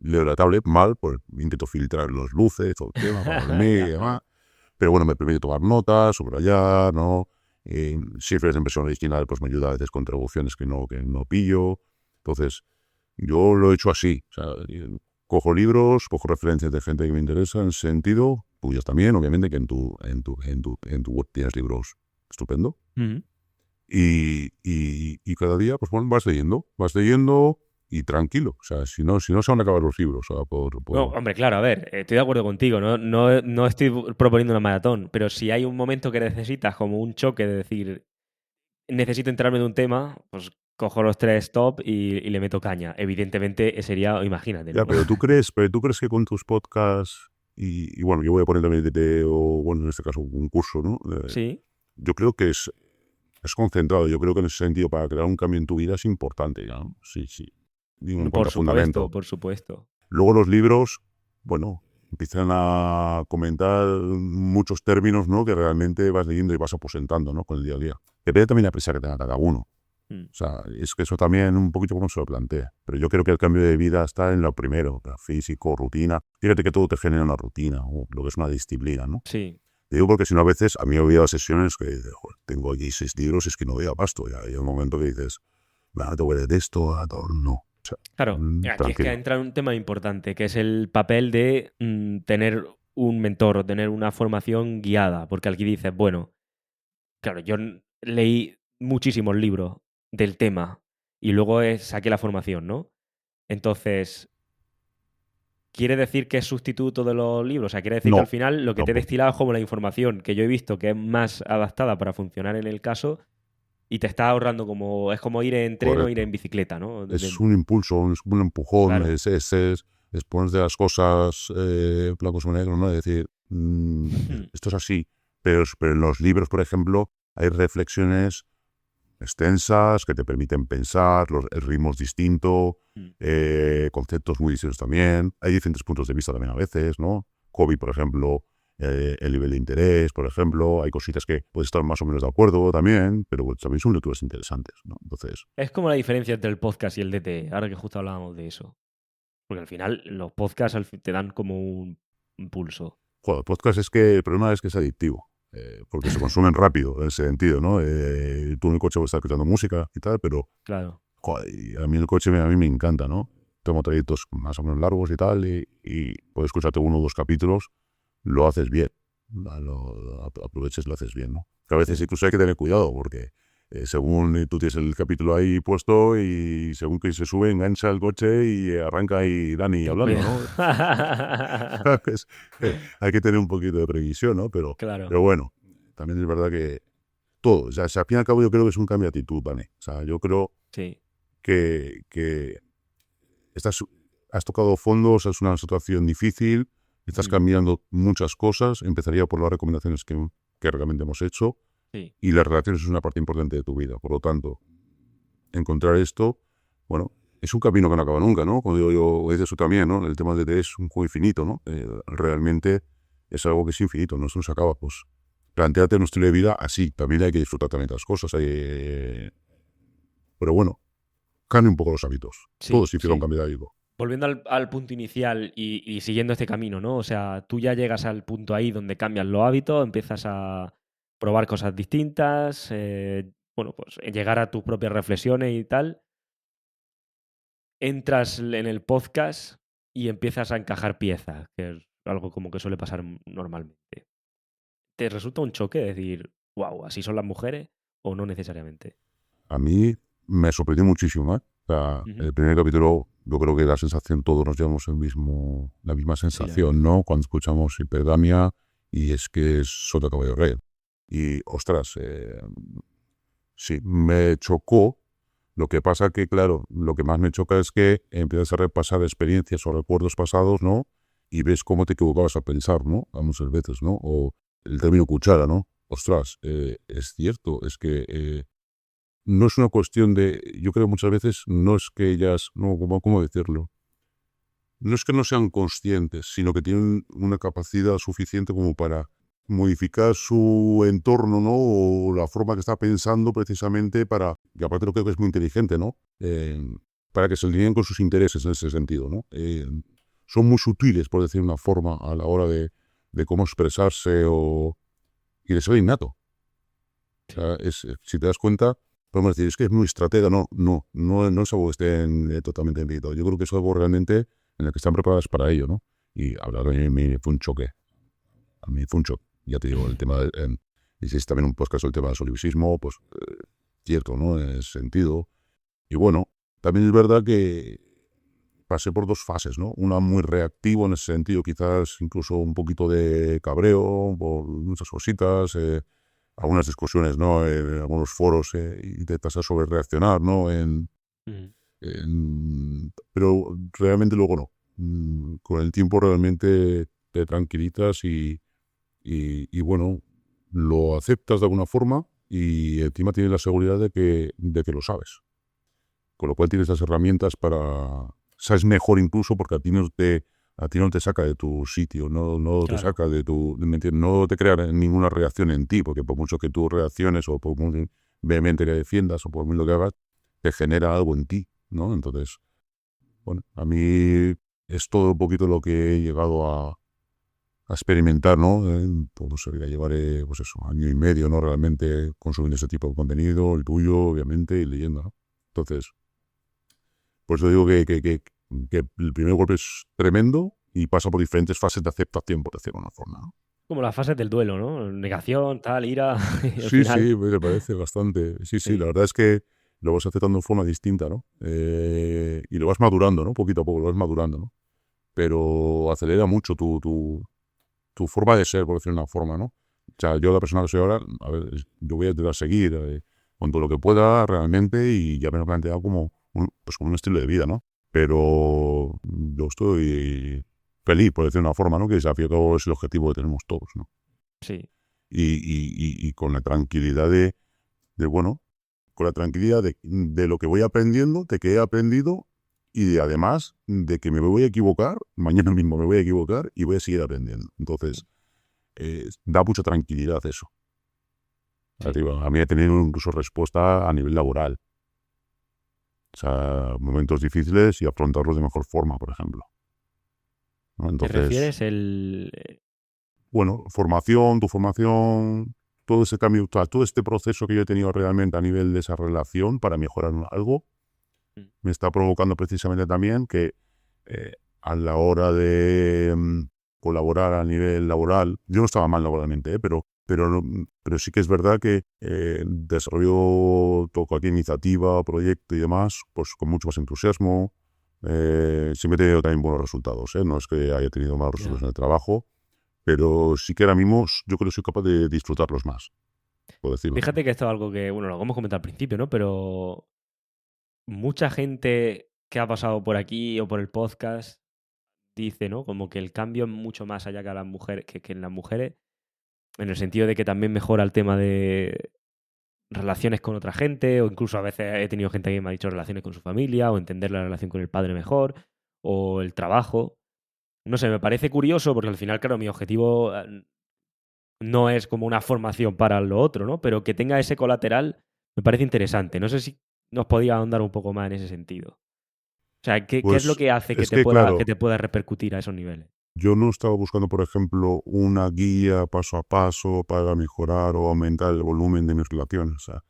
Speaker 1: leo la tablet mal, pues intento filtrar los luces, todo el tema, para dormir y demás. Pero bueno, me permite tomar notas, subrayar, ¿no? Cifras en versión original, pues me ayuda a veces con traducciones que no pillo. Entonces, yo lo he hecho así. O sea, cojo libros, cojo referencias de gente que me interesa en sentido, tuyas también, obviamente, que en tu web tienes libros estupendo.
Speaker 2: Ujú.
Speaker 1: Y cada día, pues bueno, vas leyendo y tranquilo. O sea, si no se van a acabar los libros. O sea,
Speaker 2: No, hombre, claro, a ver, estoy de acuerdo contigo, no estoy proponiendo una maratón, pero si hay un momento que necesitas como un choque de decir, necesito enterarme de un tema, pues cojo los 3 top y le meto caña. Evidentemente sería, imagínate,
Speaker 1: Ya,
Speaker 2: ¿no?
Speaker 1: pero tú crees que con tus podcasts y bueno, yo voy a poner también o bueno, en este caso un curso, ¿no?
Speaker 2: Sí,
Speaker 1: Yo creo que es concentrado. Yo creo que en ese sentido, para crear un cambio en tu vida es importante, ¿no? Sí, sí. Digo, en cuanto
Speaker 2: por
Speaker 1: a
Speaker 2: supuesto,
Speaker 1: fundamento.
Speaker 2: por supuesto.
Speaker 1: Luego los libros, bueno, empiezan a comentar muchos términos, ¿no? Que realmente vas leyendo y vas aposentando, ¿no? Con el día a día. Depende también de la prisa que tenga cada uno.
Speaker 2: Mm.
Speaker 1: O sea, es que eso también un poquito como se lo plantea. Pero yo creo que el cambio de vida está en lo primero, físico, rutina. Fíjate que todo te genera una rutina, o lo que es una disciplina, ¿no?
Speaker 2: Sí,
Speaker 1: Te digo porque si no a veces, a mí he habido sesiones que joder, tengo aquí 6 libros, es que no veo pasto. Ya hay un momento que dices, nada, te huele de esto, no. O sea,
Speaker 2: claro, aquí es que
Speaker 1: tranquilo.
Speaker 2: entra un tema importante, que es el papel de tener un mentor o tener una formación guiada, porque aquí dices, bueno, claro, yo leí muchísimos libros del tema y luego saqué la formación, ¿no? Entonces, ¿quiere decir que es sustituto de los libros? O sea, quiere decir que al
Speaker 1: No,
Speaker 2: final lo que te he
Speaker 1: tampoco.
Speaker 2: destilado es como la información que yo he visto que es más adaptada para funcionar en el caso y te está ahorrando como... Es como ir en tren o ir en
Speaker 1: Correcto.
Speaker 2: bicicleta, ¿no?
Speaker 1: Es un impulso, es un empujón,
Speaker 2: Claro.
Speaker 1: es ponerte las cosas blancos o negros, ¿no? Es decir, esto es así. Pero en los libros, por ejemplo, hay reflexiones extensas que te permiten pensar, el ritmo es distinto, conceptos muy distintos también. Hay diferentes puntos de vista también a veces, ¿no? Kobe, por ejemplo, el nivel de interés, por ejemplo, hay cositas que puedes estar más o menos de acuerdo también, pero también son lecturas interesantes, ¿no? Entonces,
Speaker 2: Es como la diferencia entre el podcast y el DT, ahora que justo hablábamos de eso. Porque al final los podcasts te dan como un impulso.
Speaker 1: joder, podcast es que el problema es que es adictivo. Porque se consumen rápido en ese sentido, ¿no? Tú en el coche puedes estar escuchando música y tal, pero
Speaker 2: Claro.
Speaker 1: joder, y a mí el coche a mí me encanta, ¿no? Tengo trayectos más o menos largos y tal, y puedes escucharte 1 o 2 capítulos, lo haces bien, aproveches, lo haces bien, ¿no? Que a veces incluso hay que tener cuidado, porque según tú tienes el capítulo ahí puesto y según que se sube, engancha el coche y arranca ahí Dani hablando, ¿no? ¿Sabes? Hay que tener un poquito de previsión, ¿no? Pero
Speaker 2: Claro.
Speaker 1: bueno, también es verdad que todo, o sea, al fin y al cabo yo creo que es un cambio de actitud, Dani. O sea, yo creo
Speaker 2: Sí.
Speaker 1: que has tocado fondo, o sea, es una situación difícil, estás cambiando muchas cosas, empezaría por las recomendaciones que realmente hemos hecho,
Speaker 2: Sí.
Speaker 1: y las relaciones es una parte importante de tu vida. Por lo tanto, encontrar esto, bueno, es un camino que no acaba nunca, ¿no? Como digo yo, es eso también, ¿no? El tema de DT es un juego infinito, ¿no? Realmente es algo que es infinito, no se nos acaba, pues planteate un estilo de vida así, también hay que disfrutar también de las cosas, pero bueno, cambia un poco los hábitos, todo
Speaker 2: Sí,
Speaker 1: significa un
Speaker 2: sí.
Speaker 1: cambio de hábito.
Speaker 2: Volviendo al punto inicial y siguiendo este camino, ¿no? O sea, tú ya llegas al punto ahí donde cambian los hábitos, empiezas a probar cosas distintas, bueno, pues llegar a tus propias reflexiones y tal. Entras en el podcast y empiezas a encajar piezas, que es algo como que suele pasar normalmente. ¿Te resulta un choque decir, wow, así son las mujeres o no necesariamente?
Speaker 1: A mí me sorprendió muchísimo, ¿eh? O sea,
Speaker 2: Ujú.
Speaker 1: el primer capítulo, yo creo que la sensación, todos nos llevamos la misma
Speaker 2: Sí, la verdad.
Speaker 1: sensación, ¿no? Cuando escuchamos Hipergamia, y es que es Sota Caballo Rey. Y, ostras, sí, me chocó. Lo que pasa que, claro, lo que más me choca es que empiezas a repasar experiencias o recuerdos pasados, ¿no? Y ves cómo te equivocabas a pensar, ¿no? A muchas veces, ¿no? O el término cuchara, ¿no? Ostras, es cierto, es que no es una cuestión de, yo creo muchas veces, no es que ellas, no, ¿cómo decirlo? No es que no sean conscientes, sino que tienen una capacidad suficiente como para modificar su entorno, ¿no? O la forma que está pensando precisamente para, y aparte creo que es muy inteligente, ¿no? Para que se alineen con sus intereses en ese sentido, ¿no? Son muy sutiles, por decir una forma, a la hora de cómo expresarse y les sale innato. O
Speaker 2: Sí.
Speaker 1: sea, si te das cuenta, podemos decir, es que es muy estratega. No es algo que esté totalmente invitado. Yo creo que es algo realmente en el que están preparadas para ello, ¿no? Y hablar a mí me fue un choque. A mí fue un shock. Ya te digo, el tema, hiciste también un podcast sobre el tema del solipsismo, pues cierto, ¿no? En ese sentido. Y bueno, también es verdad que pasé por 2 fases, ¿no? Una muy reactivo en ese sentido, quizás incluso un poquito de cabreo por muchas cositas, algunas discusiones, ¿no? En algunos foros intentas a sobre reaccionar, ¿no?
Speaker 2: Ujú.
Speaker 1: Pero realmente luego no. Con el tiempo realmente te tranquilizas y bueno, lo aceptas de alguna forma y encima tienes la seguridad de que lo sabes. Con lo cual tienes las herramientas para... Sabes mejor incluso porque a ti no te saca de tu sitio, no te
Speaker 2: Claro.
Speaker 1: saca de tu... ¿me entiendes? No te crea ninguna reacción en ti, porque por mucho que tú reacciones o por muy vehemente le defiendas o por muy lo que hagas, te genera algo en ti, ¿no? Entonces, bueno, a mí es todo un poquito lo que he llegado a experimentar, ¿no? Pues ya llevaré, pues eso, 1 año y medio, ¿no? Realmente consumiendo ese tipo de contenido, el tuyo, obviamente, y leyendo, ¿no? Entonces, por eso digo que el primer golpe es tremendo y pasa por diferentes fases de aceptación, por decirlo de una forma, ¿no?
Speaker 2: Como las fases del duelo, ¿no? Negación, tal, ira, y al
Speaker 1: Sí,
Speaker 2: final.
Speaker 1: sí, me parece bastante. Sí, sí, la
Speaker 2: Sí.
Speaker 1: verdad es que lo vas aceptando de forma distinta, ¿no? Y lo vas madurando, ¿no? Poquito a poco lo vas madurando, ¿no? Pero acelera mucho tu forma de ser, por decirlo de una forma, ¿no? O sea, yo la persona que soy ahora, a ver, yo voy a intentar seguir con todo lo que pueda realmente y ya me lo he planteado como un estilo de vida, ¿no? Pero yo estoy feliz, por decir una forma, ¿no? Que al fin y al cabo es el objetivo que tenemos todos, ¿no?
Speaker 2: Sí.
Speaker 1: Y con la tranquilidad bueno, con la tranquilidad de lo que voy aprendiendo, de que he aprendido y además de que me voy a equivocar, mañana mismo me voy a equivocar y voy a seguir aprendiendo. Entonces, da mucha tranquilidad eso.
Speaker 2: Sí.
Speaker 1: A mí he tenido incluso respuesta a nivel laboral. O sea, momentos difíciles y afrontarlos de mejor forma, por ejemplo, ¿no?
Speaker 2: ¿Te
Speaker 1: Entonces,
Speaker 2: refieres
Speaker 1: bueno, tu formación, todo ese cambio, todo este proceso que yo he tenido realmente a nivel de esa relación para mejorar algo, me está provocando precisamente también que a la hora de colaborar a nivel laboral, yo no estaba mal laboralmente, pero sí que es verdad que desarrollo todo cualquier iniciativa, proyecto y demás, pues con mucho más entusiasmo. Siempre he tenido también buenos resultados, no es que haya tenido malos resultados en el trabajo, pero sí que ahora mismo yo creo que soy capaz de disfrutarlos más, por decirlo así.
Speaker 2: Fíjate que esto es algo que, bueno, lo hemos comentado al principio, ¿no? Pero mucha gente que ha pasado por aquí o por el podcast dice, ¿no? Como que el cambio es mucho más allá que, a las mujeres, que en las mujeres, en el sentido de que también mejora el tema de relaciones con otra gente, o incluso a veces he tenido gente que me ha dicho relaciones con su familia, o entender la relación con el padre mejor, o el trabajo. No sé, me parece curioso porque al final, claro, mi objetivo no es como una formación para lo otro, ¿no? Pero que tenga ese colateral me parece interesante. No sé si nos podía ahondar un poco más en ese sentido. O sea, ¿qué es lo
Speaker 1: Pues
Speaker 2: que hace
Speaker 1: es que,
Speaker 2: que
Speaker 1: claro,
Speaker 2: te pueda repercutir a esos niveles?
Speaker 1: yo no estaba buscando, por ejemplo, una guía paso a paso para mejorar o aumentar el volumen de mis relaciones. O sea,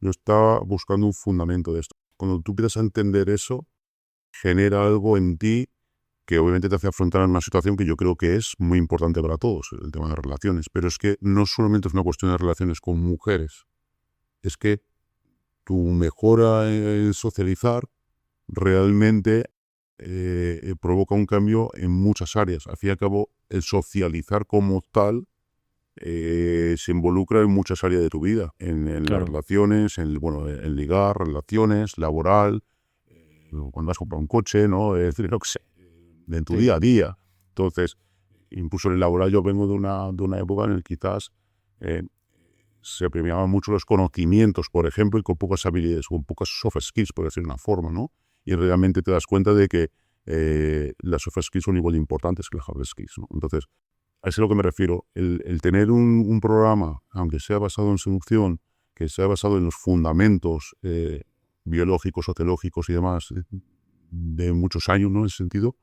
Speaker 1: yo estaba buscando un fundamento de esto. Cuando tú empiezas a entender eso, genera algo en ti que obviamente te hace afrontar una situación que yo creo que es muy importante para todos, el tema de relaciones. Pero es que no solamente es una cuestión de relaciones con mujeres, es que tu mejora en socializar realmente provoca un cambio en muchas áreas. Al fin y al cabo, el socializar como tal se involucra en muchas áreas de tu vida, en las
Speaker 2: Claro.
Speaker 1: relaciones, bueno, en ligar, relaciones, laboral, cuando vas a comprar un coche, ¿no? Es decir, lo que sé, en tu
Speaker 2: Sí.
Speaker 1: día a día. Entonces, incluso en el laboral yo vengo de una época en la que quizás eh, se premiaban mucho los conocimientos, por ejemplo, y con pocas habilidades, con pocas soft skills, por decir una forma, ¿no? Y realmente te das cuenta de que las soft skills son igual de importantes que las hard skills, ¿no? Entonces, a eso es a lo que me refiero. El tener un programa, aunque sea basado en seducción, que sea basado en los fundamentos biológicos, sociológicos y demás, de muchos años, ¿no? En ese sentido,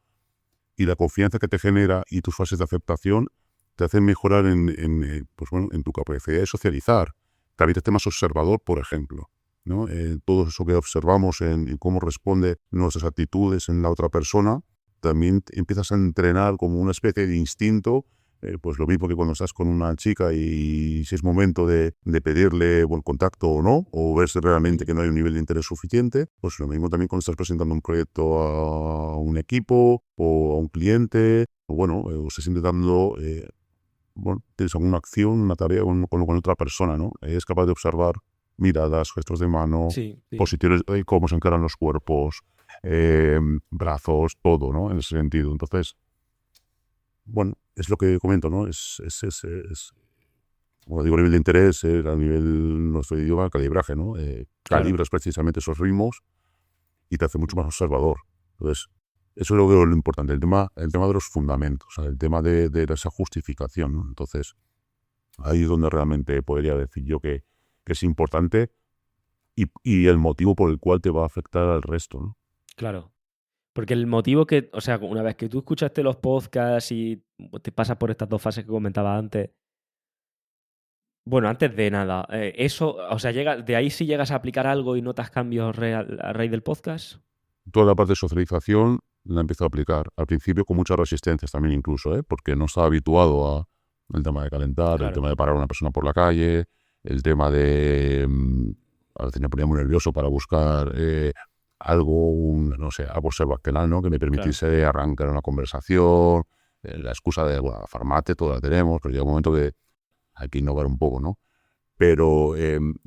Speaker 1: y la confianza que te genera y tus fases de aceptación te hacen mejorar pues bueno, en tu capacidad de socializar. También te hace más observador, por ejemplo, ¿no? Todo eso que observamos en cómo responde nuestras actitudes en la otra persona, también empiezas a entrenar como una especie de instinto, pues lo mismo que cuando estás con una chica y si es momento de pedirle buen contacto o no, o ves realmente que no hay un nivel de interés suficiente, pues lo mismo también cuando estás presentando un proyecto a un equipo o a un cliente, o bueno, o estás intentando, bueno, tienes alguna acción, una tarea con otra persona, ¿no? Es capaz de observar miradas, gestos de mano,
Speaker 2: Sí, sí.
Speaker 1: posiciones, cómo se encaran los cuerpos, brazos, todo, ¿no? En ese sentido. Entonces, bueno, es lo que comento, ¿no? Como digo, a nivel de interés, a nivel nuestro idioma, calibraje, ¿no?
Speaker 2: Claro.
Speaker 1: Calibras precisamente esos ritmos y te hace mucho más observador. Entonces, eso es lo importante, el tema de los fundamentos, o sea, el tema de esa justificación, ¿no? Entonces, ahí es donde realmente podría decir yo que es importante y el motivo por el cual te va a afectar al resto, ¿no?
Speaker 2: Claro. Porque el motivo que, o sea, una vez que tú escuchaste los podcasts y te pasas por estas dos fases que comentaba antes, bueno, antes de nada, eso, o sea, de ahí sí llegas a aplicar algo y notas cambios a raíz del podcast.
Speaker 1: Toda la parte de socialización la empiezo a aplicar. Al principio con muchas resistencias también incluso, porque no estaba habituado al tema de calentar, el
Speaker 2: Claro.
Speaker 1: tema de parar a una persona por la calle, el tema de... a veces me ponía muy nervioso para buscar algo, no sé, algo observacional, ¿no? Que me permitiese arrancar una conversación, la excusa de, bueno, farmate, toda la tenemos, pero llega un momento que hay que innovar un poco, ¿no? Pero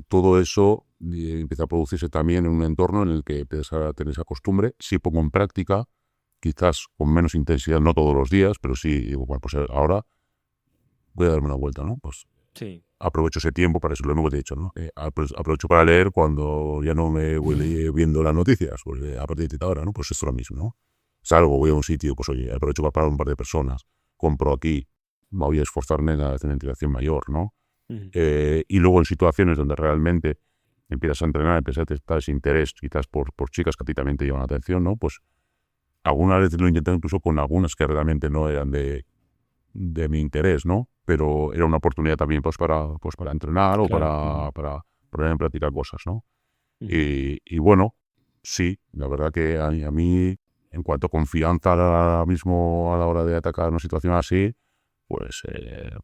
Speaker 1: todo eso empieza a producirse también en un entorno en el que empiezas a tener esa costumbre. Si pongo en práctica quizás con menos intensidad, no todos los días, pero sí, digo, bueno, pues ahora voy a darme una vuelta, ¿no? Pues
Speaker 2: Sí,
Speaker 1: aprovecho ese tiempo para eso, lo mismo que te he dicho, ¿no? Aprovecho para leer cuando ya no me voy viendo las noticias, porque a partir de ahora, ¿no? Pues esto es lo mismo, ¿no? Salgo, voy a un sitio, pues oye, aprovecho para parar un par de personas, compro aquí, me voy a esforzarme en la interacción mayor, ¿no?
Speaker 2: ujú,
Speaker 1: Y luego en situaciones donde realmente empiezas a entrenar, empiezas a detectar ese interés quizás por chicas que a ti también te llaman la atención, ¿no? Pues algunas veces lo he intentado incluso con algunas que realmente no eran de mi interés, ¿no? Pero era una oportunidad también pues para entrenar o
Speaker 2: claro.
Speaker 1: para poner en práctica cosas, ¿no?
Speaker 2: Ujú.
Speaker 1: Y bueno, sí, la verdad que a mí, en cuanto a confianza ahora mismo a la hora de atacar una situación así, pues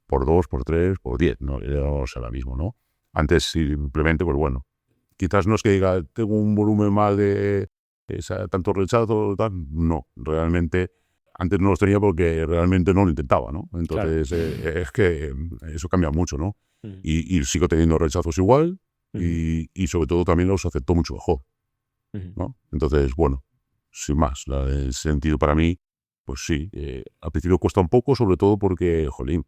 Speaker 1: por 2, por 3, por 10, ¿no? O sea, ahora mismo, ¿no? Antes simplemente, pues bueno, quizás no es que diga, tengo un volumen más de tanto rechazo, tal, no, realmente antes no los tenía porque realmente no lo intentaba, ¿no?
Speaker 2: Claro.
Speaker 1: Entonces, es que eso cambia mucho, ¿no?
Speaker 2: Ujú,
Speaker 1: Y sigo teniendo rechazos igual
Speaker 2: ujú,
Speaker 1: y sobre todo también los acepto mucho mejor,
Speaker 2: ujú.
Speaker 1: ¿no? Entonces, bueno, sin más, el sentido para mí, pues sí, al principio cuesta un poco, sobre todo porque, jolín,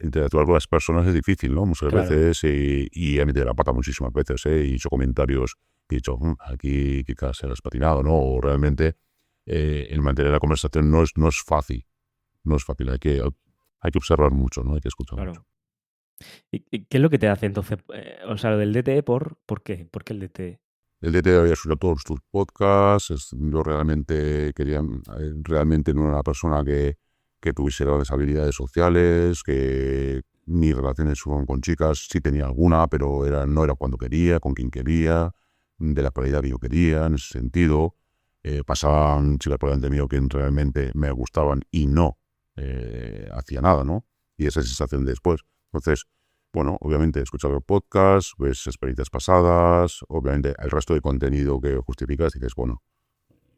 Speaker 1: interactuar con las personas es difícil, ¿no? Muchas
Speaker 2: Claro.
Speaker 1: veces y he metido la pata muchísimas veces, ¿eh? Y he hecho comentarios que he dicho, aquí quizás se has patinado, ¿no? O realmente el mantener la conversación no es fácil, no es fácil, hay que observar mucho, ¿no? Hay que escuchar mucho.
Speaker 2: Claro. ¿Y qué es lo que te hace entonces? O sea, lo del DTE, ¿por qué? ¿Por qué el DTE?
Speaker 1: El DT había subido todos tus podcasts, yo realmente quería, realmente no era una persona que tuviese grandes habilidades sociales, que mis relaciones con chicas sí tenía alguna, pero no era cuando quería, con quien quería, de la calidad que yo quería, en ese sentido. Pasaban chicas por delante mío que realmente me gustaban y no hacía nada, ¿no? Y esa sensación después. Entonces, bueno, obviamente he escuchado podcasts, ves experiencias pasadas, obviamente el resto de contenido que justificas, dices, bueno,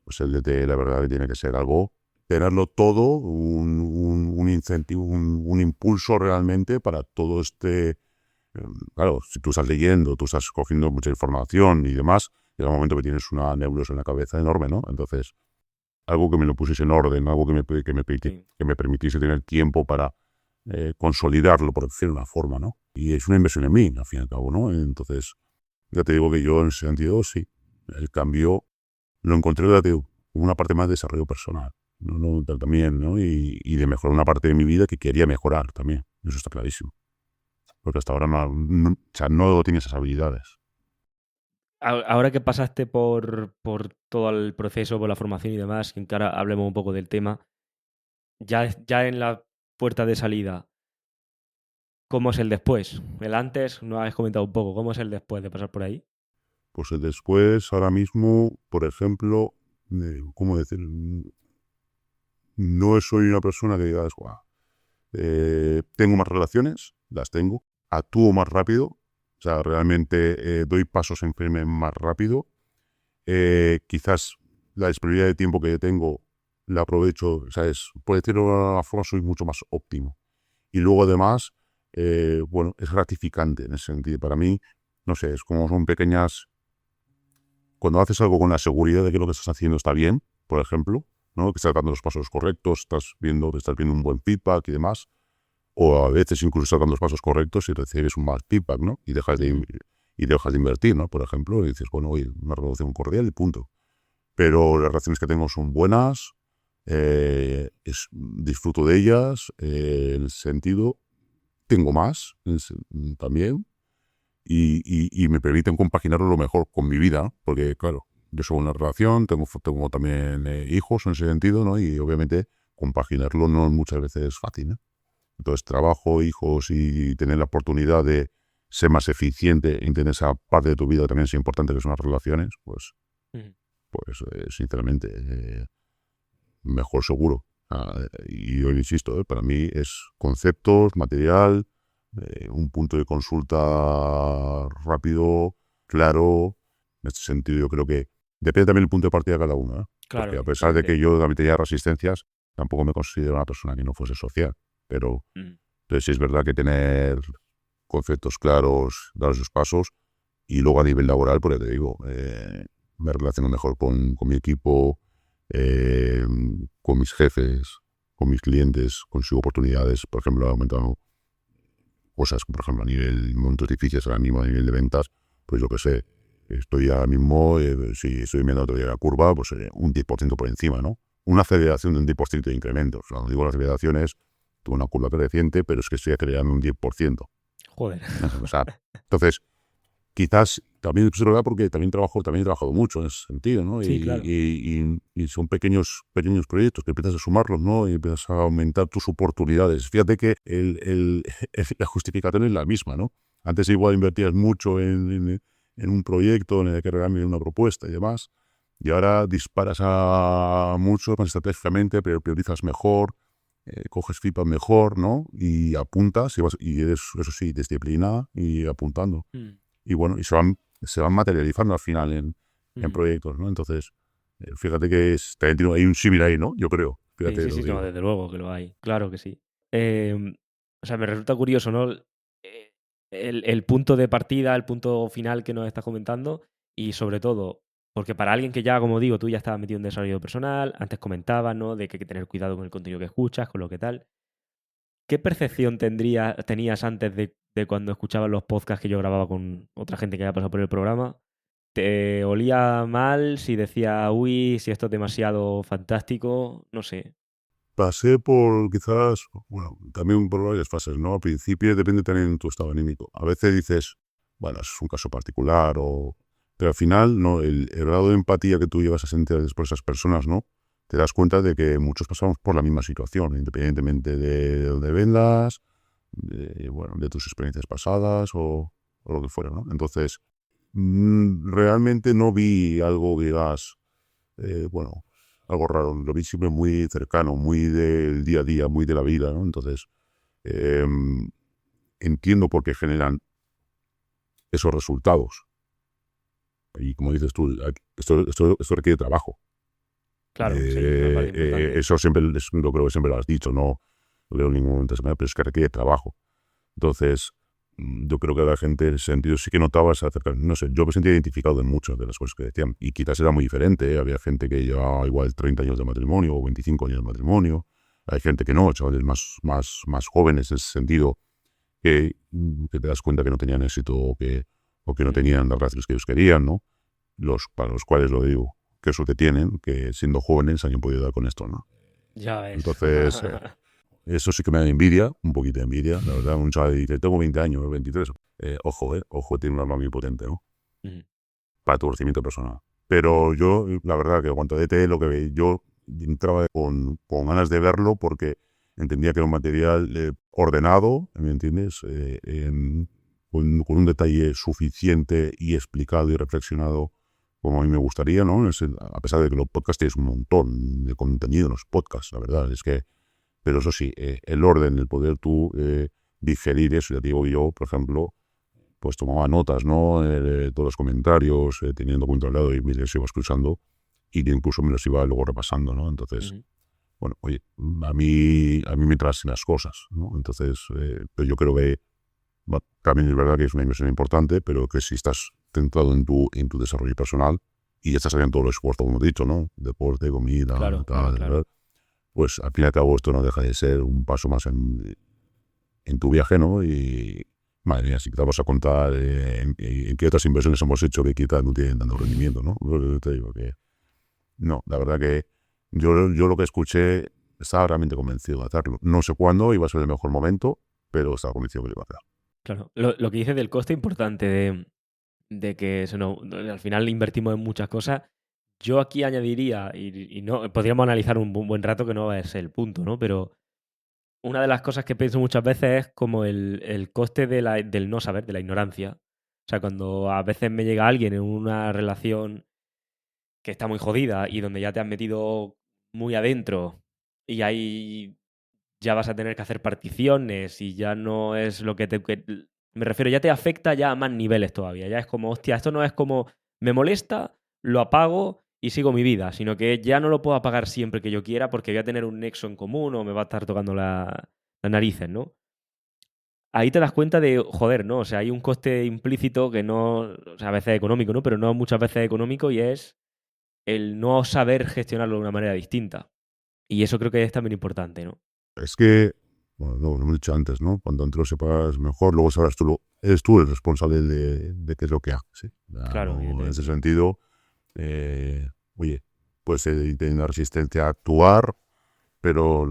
Speaker 1: pues el DT la verdad que tiene que ser algo, tenerlo todo, un incentivo, un impulso realmente para todo claro, si tú estás leyendo, tú estás cogiendo mucha información y demás, llega un momento que tienes una nebulosa en la cabeza enorme, ¿no? Entonces, algo que me lo pusiese en orden, algo
Speaker 2: Sí.
Speaker 1: que me permitiese tener tiempo para consolidarlo, por decirlo de una forma, ¿no? Y es una inversión en mí, al fin y al cabo, ¿no? Entonces, ya te digo que yo en ese sentido, sí, el cambio lo encontré, ya te digo, como una parte más de desarrollo personal, ¿no? También, ¿no? Y de mejorar una parte de mi vida que quería mejorar también, eso está clarísimo. Porque hasta ahora o sea, no tenía esas habilidades.
Speaker 2: Ahora que pasaste por todo el proceso, por la formación y demás, que ahora hablemos un poco del tema, ya en la puerta de salida, ¿cómo es el después? El antes, no has comentado un poco, ¿cómo es el después de pasar por ahí?
Speaker 1: Pues después, ahora mismo, por ejemplo, ¿cómo decir? No soy una persona que digas, guau, tengo más relaciones, las tengo, actúo más rápido, o sea, realmente doy pasos en firme más rápido. Quizás la disponibilidad de tiempo que tengo la aprovecho, o sea, por decirlo de alguna forma, soy mucho más óptimo. Y luego además, bueno, es gratificante en ese sentido. Para mí, no sé, es como son pequeñas, cuando haces algo con la seguridad de que lo que estás haciendo está bien, por ejemplo, ¿no? Que estás dando los pasos correctos, estás viendo un buen feedback y demás, o a veces incluso estás dando los pasos correctos y recibes un mal feedback, ¿no?
Speaker 2: Ujú.
Speaker 1: Y dejas de invertir, ¿no? Por ejemplo, y dices, bueno, oye, una relación cordial y punto. Pero las relaciones que tengo son buenas, disfruto de ellas, el sentido, tengo más también, y me permiten compaginarlo lo mejor con mi vida, porque claro, yo soy una relación, tengo también hijos en ese sentido, ¿no? Y obviamente compaginarlo no muchas veces es fácil, ¿no? Entonces, trabajo, hijos y tener la oportunidad de ser más eficiente en tener esa parte de tu vida que también es importante, que son las relaciones,
Speaker 2: Ujú.
Speaker 1: sinceramente, mejor seguro. Y yo insisto, para mí es conceptos, material, un punto de consulta rápido, claro. En este sentido, yo creo que depende también del punto de partida de cada uno, ¿eh? Porque
Speaker 2: Claro,
Speaker 1: a pesar de
Speaker 2: siempre.
Speaker 1: que yo también tenía resistencias, tampoco me considero una persona que no fuese social. Pero
Speaker 2: Ujú.
Speaker 1: entonces sí es verdad que tener conceptos claros, dar esos pasos, y luego a nivel laboral, porque te digo, me relaciono mejor con mi equipo, eh, con mis jefes, con mis clientes, consigo oportunidades. Por ejemplo, he aumentado cosas, por ejemplo, a nivel, momentos difíciles ahora mismo, a nivel de ventas, pues yo qué sé, estoy ahora mismo, si estoy viendo todavía la curva, pues un 10% por encima, ¿no? Una aceleración de un 10% de incremento. O sea, cuando digo las aceleraciones, tuve una curva creciente, pero es que estoy acelerando un 10%.
Speaker 2: Joder.
Speaker 1: O sea, entonces, quizás también es verdad porque también he trabajado mucho en ese sentido, ¿no?
Speaker 2: Sí, claro.
Speaker 1: Y son pequeños proyectos que empiezas a sumarlos, ¿no? Y empiezas a aumentar tus oportunidades. Fíjate que la justificación es la misma, ¿no? Antes igual invertías mucho en un proyecto, en el que realmente una propuesta y demás, y ahora disparas a mucho más estratégicamente, pero priorizas mejor, coges feedback mejor, ¿no? Y apuntas y eres, eso sí, disciplinada y apuntando.
Speaker 2: Mm,
Speaker 1: Y bueno, y se van materializando al final en
Speaker 2: mm.
Speaker 1: proyectos, ¿no? Entonces, fíjate que hay un símil ahí, ¿no? Yo creo,
Speaker 2: Sí,
Speaker 1: fíjate,
Speaker 2: sí,
Speaker 1: lo
Speaker 2: sí, no,
Speaker 1: digo.
Speaker 2: desde luego que lo hay. Claro que sí. O sea, me resulta curioso, ¿no? El punto de partida, el punto final que nos estás comentando y sobre todo, porque para alguien que ya, como digo, tú ya estabas metido en desarrollo personal, antes comentabas, ¿no? De que hay que tener cuidado con el contenido que escuchas, con lo que tal. ¿Qué percepción tenías antes de cuando escuchabas los podcasts que yo grababa con otra gente que había pasado por el programa? ¿Te olía mal? Si decía, uy, si esto es demasiado fantástico, no sé.
Speaker 1: Pasé por quizás, bueno, también por varias fases, ¿no? Al principio depende también de tu estado anímico. A veces dices, bueno, es un caso particular, pero al final, ¿no? El grado de empatía que tú llevas a sentir por esas personas, ¿no? Te das cuenta de que muchos pasamos por la misma situación, independientemente de dónde vendas, bueno, de tus experiencias pasadas o lo que fuera, ¿no? Entonces, realmente no vi algo que digas, bueno, algo raro, lo vi siempre muy cercano, muy del día a día, muy de la vida, ¿no? Entonces, entiendo por qué generan esos resultados. Y como dices tú, esto requiere trabajo.
Speaker 2: Claro, sí, una parte importante.
Speaker 1: Eso siempre, lo creo que siempre lo has dicho, no lo veo en ningún momento, pero es que requiere trabajo. Entonces, yo creo que la gente en ese sentido sí que notaba esa cercanía. No sé, yo me sentía identificado en muchas de las cosas que decían. Y quizás era muy diferente, ¿eh? Había gente que llevaba igual 30 años de matrimonio o 25 años de matrimonio. Hay gente que no, chavales más jóvenes en ese sentido, que te das cuenta que no tenían éxito o que no
Speaker 2: Mm,
Speaker 1: tenían las relaciones que ellos querían, ¿no? Para los cuales lo digo, que eso te tienen, que siendo jóvenes hayan podido dar con esto, ¿no?
Speaker 2: ya ves.
Speaker 1: Entonces, eso sí que me da envidia, un poquito de envidia, la verdad. Un chaval dice, tengo 20 años, 23. Ojo, tiene un arma muy potente, ¿no?
Speaker 2: Mm,
Speaker 1: Para tu crecimiento personal. Pero yo, la verdad, que cuando DT, lo que yo entraba con ganas de verlo porque entendía que era un material ordenado, ¿me entiendes? Con un detalle suficiente y explicado y reflexionado como a mí me gustaría, ¿no? A pesar de que los podcasts tienes un montón de contenido en los podcasts, la verdad, es que pero eso sí, el orden, el poder tú digerir eso, ya te digo yo, por ejemplo, pues tomaba notas, ¿no? De todos los comentarios, teniendo controlado y me los iba escuchando y incluso me los iba luego repasando, ¿no? Entonces,
Speaker 2: ujú.
Speaker 1: bueno, oye, a mí me traen las cosas, ¿no? Entonces, pero yo creo que también es verdad que es una inversión importante, pero que si estás centrado en tu desarrollo personal y ya estás haciendo todo el esfuerzo, como he dicho, ¿no? Deporte, comida,
Speaker 2: Claro, claro,
Speaker 1: tal,
Speaker 2: claro.
Speaker 1: tal, pues al fin y al cabo esto no deja de ser un paso más en tu viaje, ¿no? Y madre mía, si te vamos a contar en qué otras inversiones hemos hecho que quizás no tienen tanto rendimiento, ¿no? Yo te digo que no, la verdad que yo lo que escuché estaba realmente convencido de hacerlo. No sé cuándo iba a ser el mejor momento, pero estaba convencido que lo iba a hacer.
Speaker 2: Claro. Lo que dices del coste importante de que al final invertimos en muchas cosas. Yo aquí añadiría, y no, podríamos analizar un buen rato que no es el punto, ¿no? Pero una de las cosas que pienso muchas veces es como el coste del no saber, de la ignorancia. O sea, cuando a veces me llega alguien en una relación que está muy jodida y donde ya te has metido muy adentro y ahí ya vas a tener que hacer particiones y ya no es lo me refiero, ya te afecta ya a más niveles todavía. Ya es como, hostia, esto no es como, me molesta, lo apago y sigo mi vida, sino que ya no lo puedo apagar siempre que yo quiera porque voy a tener un nexo en común o me va a estar tocando las narices, ¿no? Ahí te das cuenta de, joder, ¿no? O sea, hay un coste implícito que no, o sea, a veces es económico, ¿no? Pero no muchas veces es económico y es el no saber gestionarlo de una manera distinta. Y eso creo que es también importante, ¿no?
Speaker 1: Es que, bueno, lo hemos dicho antes, ¿no? Cuando antes lo sepas mejor, luego sabrás eres tú el responsable de qué es lo que haces, ¿sí?
Speaker 2: Claro,
Speaker 1: En ese
Speaker 2: evidentemente.
Speaker 1: sentido, oye, puedes tener una resistencia a actuar, pero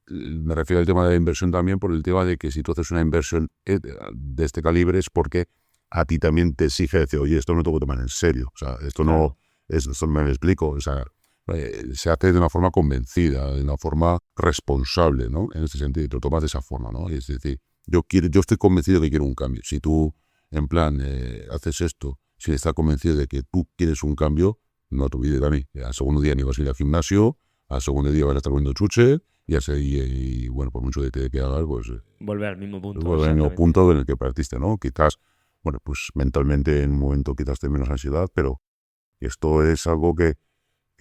Speaker 1: me refiero al tema de la inversión también por el tema de que si tú haces una inversión de este calibre es porque a ti también te exige decir, oye, esto no tengo que tomar en serio. O sea, esto no
Speaker 2: Claro.
Speaker 1: esto me explico. O sea, se hace de una forma convencida, de una forma responsable, ¿no? En este sentido, y te lo tomas de esa forma, ¿no? Es decir, yo estoy convencido de que quiero un cambio. Si tú, en plan, haces esto, si estás convencido de que tú quieres un cambio, no te olvides de mí. Al segundo día ni vas a ir al gimnasio, al segundo día vas a estar comiendo chuche, y así, y bueno, por mucho que hagas, pues
Speaker 2: Volver al mismo punto,
Speaker 1: vuelve al mismo
Speaker 2: exactamente.
Speaker 1: punto en el que partiste, ¿no? Quizás, bueno, pues mentalmente en un momento quizás te menos ansiedad, pero esto es algo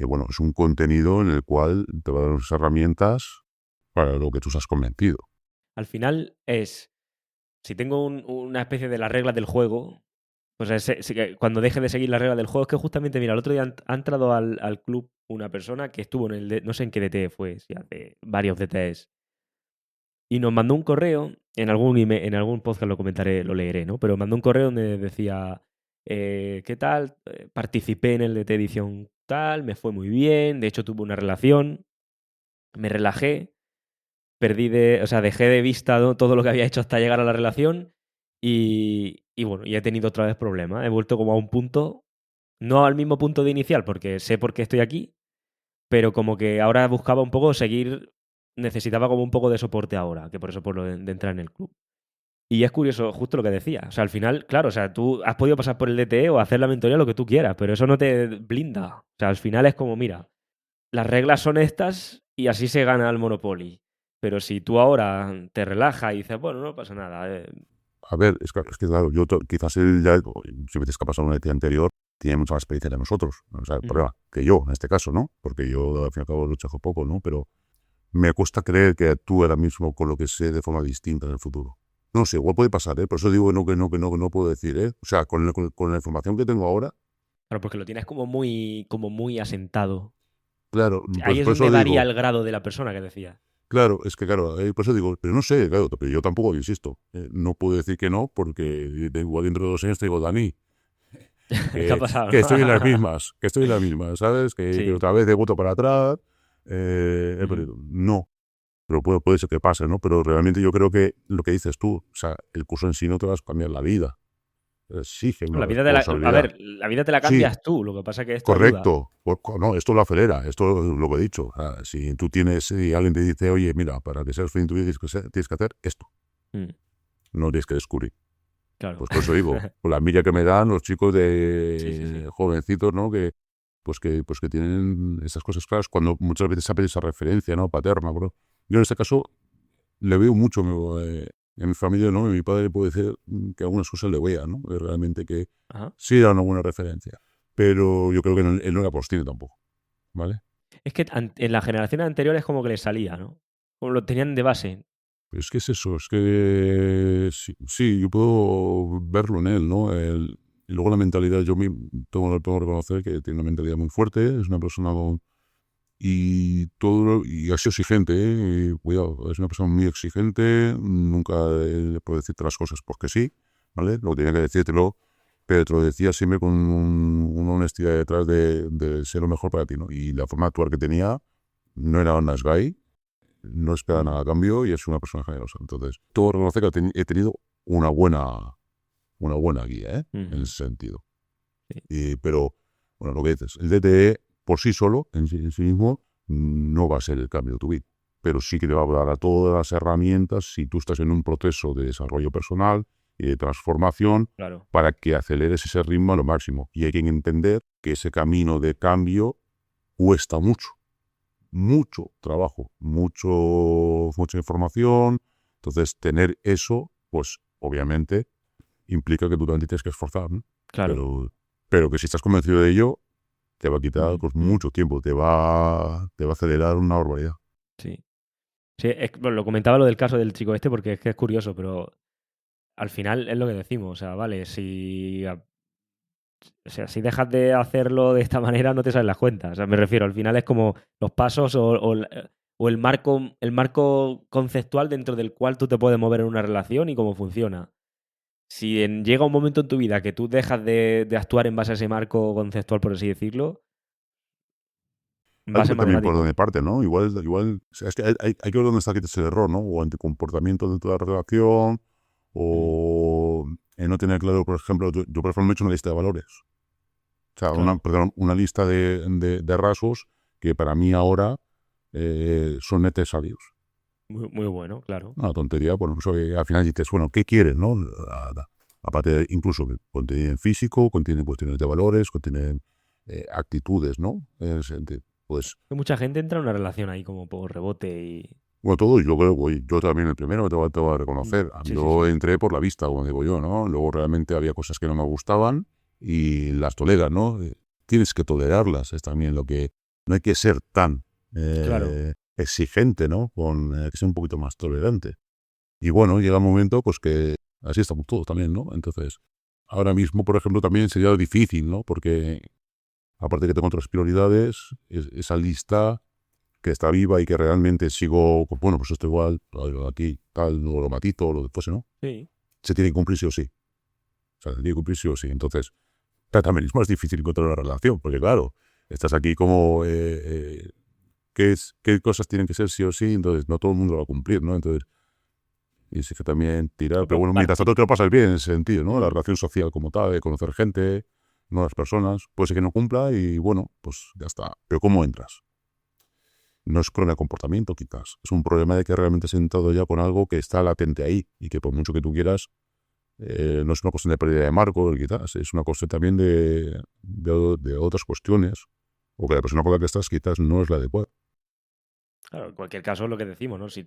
Speaker 1: bueno, es un contenido en el cual te va a dar unas herramientas para lo que tú has convencido.
Speaker 2: Al final es, si tengo una especie de las reglas del juego, pues cuando deje de seguir las reglas del juego, es que justamente, mira, el otro día ha entrado al club una persona que estuvo en no sé en qué DT fue, si hace varios DTs, y nos mandó un correo, en algún podcast lo comentaré, lo leeré, ¿no? Pero mandó un correo donde decía, ¿qué tal? Participé en el DT edición tal, me fue muy bien, de hecho tuve una relación, me relajé, o sea, dejé de vista, ¿no?, todo lo que había hecho hasta llegar a la relación y bueno, y he tenido otra vez problemas. He vuelto como a un punto, no al mismo punto de inicial, porque sé por qué estoy aquí, pero como que ahora buscaba un poco seguir, necesitaba como un poco de soporte ahora, que por eso por lo de entrar en el club. Y es curioso, justo lo que decía. O sea, al final, claro, o sea, tú has podido pasar por el DTE o hacer la mentoría lo que tú quieras, pero eso no te blinda. O sea, al final es como, mira, las reglas son estas y así se gana el Monopoly. Pero si tú ahora te relajas y dices, bueno, no pasa nada.
Speaker 1: A ver, es que claro, quizás él ya, si ves que ha pasado una ET anterior, tiene mucha más experiencia de nosotros, o sea, el
Speaker 2: Ujú.
Speaker 1: problema, que yo, en este caso, ¿no? Porque yo, al fin y al cabo, lo trabajo poco, ¿no? Pero me cuesta creer que actúe ahora mismo con lo que sé de forma distinta en el futuro. No sé, igual puede pasar, ¿eh? Por eso digo que no puedo decir, ¿eh? O sea, con la información que tengo ahora,
Speaker 2: Claro, porque lo tienes como muy asentado.
Speaker 1: claro,
Speaker 2: Ahí
Speaker 1: pues
Speaker 2: es
Speaker 1: por
Speaker 2: donde
Speaker 1: eso
Speaker 2: varía
Speaker 1: digo,
Speaker 2: el grado de la persona que decía.
Speaker 1: claro, es que claro, por eso digo, pero no sé, claro, pero yo tampoco, insisto, no puedo decir que no, porque igual dentro de 2 años te digo, Dani,
Speaker 2: ¿Qué ha pasado?
Speaker 1: que estoy en las mismas, ¿sabes? Que
Speaker 2: Sí.
Speaker 1: otra vez de voto para atrás,
Speaker 2: Ujú.
Speaker 1: no, pero puede ser que pase, ¿no? Pero realmente yo creo que lo que dices tú, o sea, el curso en sí no te va a cambiar la vida, exige una
Speaker 2: A
Speaker 1: responsabilidad.
Speaker 2: ver, la vida te la
Speaker 1: Sí,
Speaker 2: cambias tú, lo que pasa es que esto ayuda.
Speaker 1: correcto, no, esto lo acelera, esto es lo que he dicho. Si tú si alguien te dice, oye, mira, para que seas feliz en tu vida tienes que hacer esto,
Speaker 2: Mm,
Speaker 1: no tienes que descubrir.
Speaker 2: claro.
Speaker 1: Pues por eso digo, con la milla que me dan los chicos
Speaker 2: Sí, sí, sí.
Speaker 1: de jovencitos, ¿no? Que tienen esas cosas claras, cuando muchas veces se hace esa referencia, ¿no? Paterna, bro. Yo en este caso le veo mucho en mi familia, ¿no? Mi padre puede decir que algunas cosas le vea, ¿no? Realmente que
Speaker 2: Ajá.
Speaker 1: sí era una buena referencia. Pero yo creo que él no era postil tampoco, ¿vale?
Speaker 2: Es que en las generaciones anteriores como que les salía, ¿no? Como lo tenían de base.
Speaker 1: Es que es eso, es que sí, yo puedo verlo en él, ¿no? Y luego la mentalidad, tengo que reconocer que tiene una mentalidad muy fuerte, es una persona y ha sido exigente, ¿eh? Y cuidado, es una persona muy exigente, nunca le puedo decirte las cosas porque sí, ¿vale? Lo que tenía que decírtelo, pero te lo decía siempre con una honestidad detrás de ser lo mejor para ti, ¿no? Y la forma de actuar que tenía no era un nice guy, no espera
Speaker 2: Mm,
Speaker 1: nada a cambio y es una persona generosa. Entonces, todo reconoce que he tenido una buena guía, ¿eh? En
Speaker 2: ujú,
Speaker 1: ese sentido.
Speaker 2: sí.
Speaker 1: Pero, bueno, lo que dices, el DTE por sí solo, en sí mismo, no va a ser el cambio de tu vida. Pero sí que te va a dar a todas las herramientas si tú estás en un proceso de desarrollo personal y de transformación
Speaker 2: Claro.
Speaker 1: para que aceleres ese ritmo a lo máximo. Y hay que entender que ese camino de cambio cuesta mucho, mucho trabajo, mucha información. Entonces, tener eso, pues obviamente implica que tú también te tienes que esforzar, ¿no?
Speaker 2: Claro.
Speaker 1: Pero que si estás convencido de ello, te va a quitar
Speaker 2: Ujú,
Speaker 1: pues, mucho tiempo, te va a acelerar una barbaridad.
Speaker 2: sí. Sí, bueno, lo comentaba lo del caso del chico este porque es que es curioso, pero al final es lo que decimos. O sea, vale, si O sea, si dejas de hacerlo de esta manera no te salen las cuentas. O sea, me refiero, al final es como los pasos o el marco conceptual dentro del cual tú te puedes mover en una relación y cómo funciona. Si llega un momento en tu vida que tú dejas de actuar en base a ese marco conceptual, por así decirlo, va a ser
Speaker 1: Algo
Speaker 2: más
Speaker 1: también por
Speaker 2: dramático.
Speaker 1: donde parte, ¿no? Igual, o sea, es que hay que ver dónde está aquí ese error, ¿no? O en tu comportamiento dentro de la relación,
Speaker 2: Mm,
Speaker 1: o en no tener claro, por ejemplo, yo por ejemplo me he hecho una lista de valores. O sea,
Speaker 2: claro.
Speaker 1: una lista de rasgos que para mí ahora son necesarios.
Speaker 2: Muy bueno, claro.
Speaker 1: Una tontería, bueno, pues al final dices, bueno, ¿qué quieres, no? Aparte, incluso que contienen físico, contienen cuestiones de valores, contienen actitudes, ¿no? Pues,
Speaker 2: Que mucha gente entra en una relación ahí como por rebote y...
Speaker 1: bueno, todo, y yo también el primero, te voy a reconocer.
Speaker 2: Sí, sí,
Speaker 1: Yo
Speaker 2: sí.
Speaker 1: entré por la vista, como digo yo, ¿no? Luego realmente había cosas que no me gustaban y las toleras, ¿no? Tienes que tolerarlas, es también lo que... No hay que ser tan
Speaker 2: Claro.
Speaker 1: exigente, ¿no? Que ser un poquito más tolerante. Y bueno, llega un momento pues que así estamos todos también, ¿no? Entonces, ahora mismo, por ejemplo, también sería difícil, ¿no? Porque aparte que tengo otras prioridades, esa lista que está viva y que realmente sigo, pues, bueno, pues esto igual, aquí, tal, o lo matito, o lo que fuese, ¿no?
Speaker 2: Sí.
Speaker 1: Se tiene que cumplir sí o sí. O sea, se tiene que cumplir sí o sí. Entonces, también es más difícil encontrar una relación, porque claro, estás aquí como, ¿qué cosas tienen que ser sí o sí? Entonces, no todo el mundo lo va a cumplir, ¿no? Entonces, y sí que también tirar, pero bueno, mientras tanto te lo pasas bien en ese sentido, ¿no? La
Speaker 2: Mm.
Speaker 1: relación social como tal, de conocer gente, nuevas personas, puede ser que no cumpla y bueno, pues ya está. Pero ¿cómo entras? No es problema de comportamiento, quizás. Es un problema de que realmente has entrado ya con algo que está latente ahí y que por mucho que tú quieras, no es una cuestión de pérdida de marco, quizás, es una cuestión también de otras cuestiones, o que la persona con la que estás quizás no es la adecuada.
Speaker 2: Claro, en cualquier caso es lo que decimos, ¿no? Si, o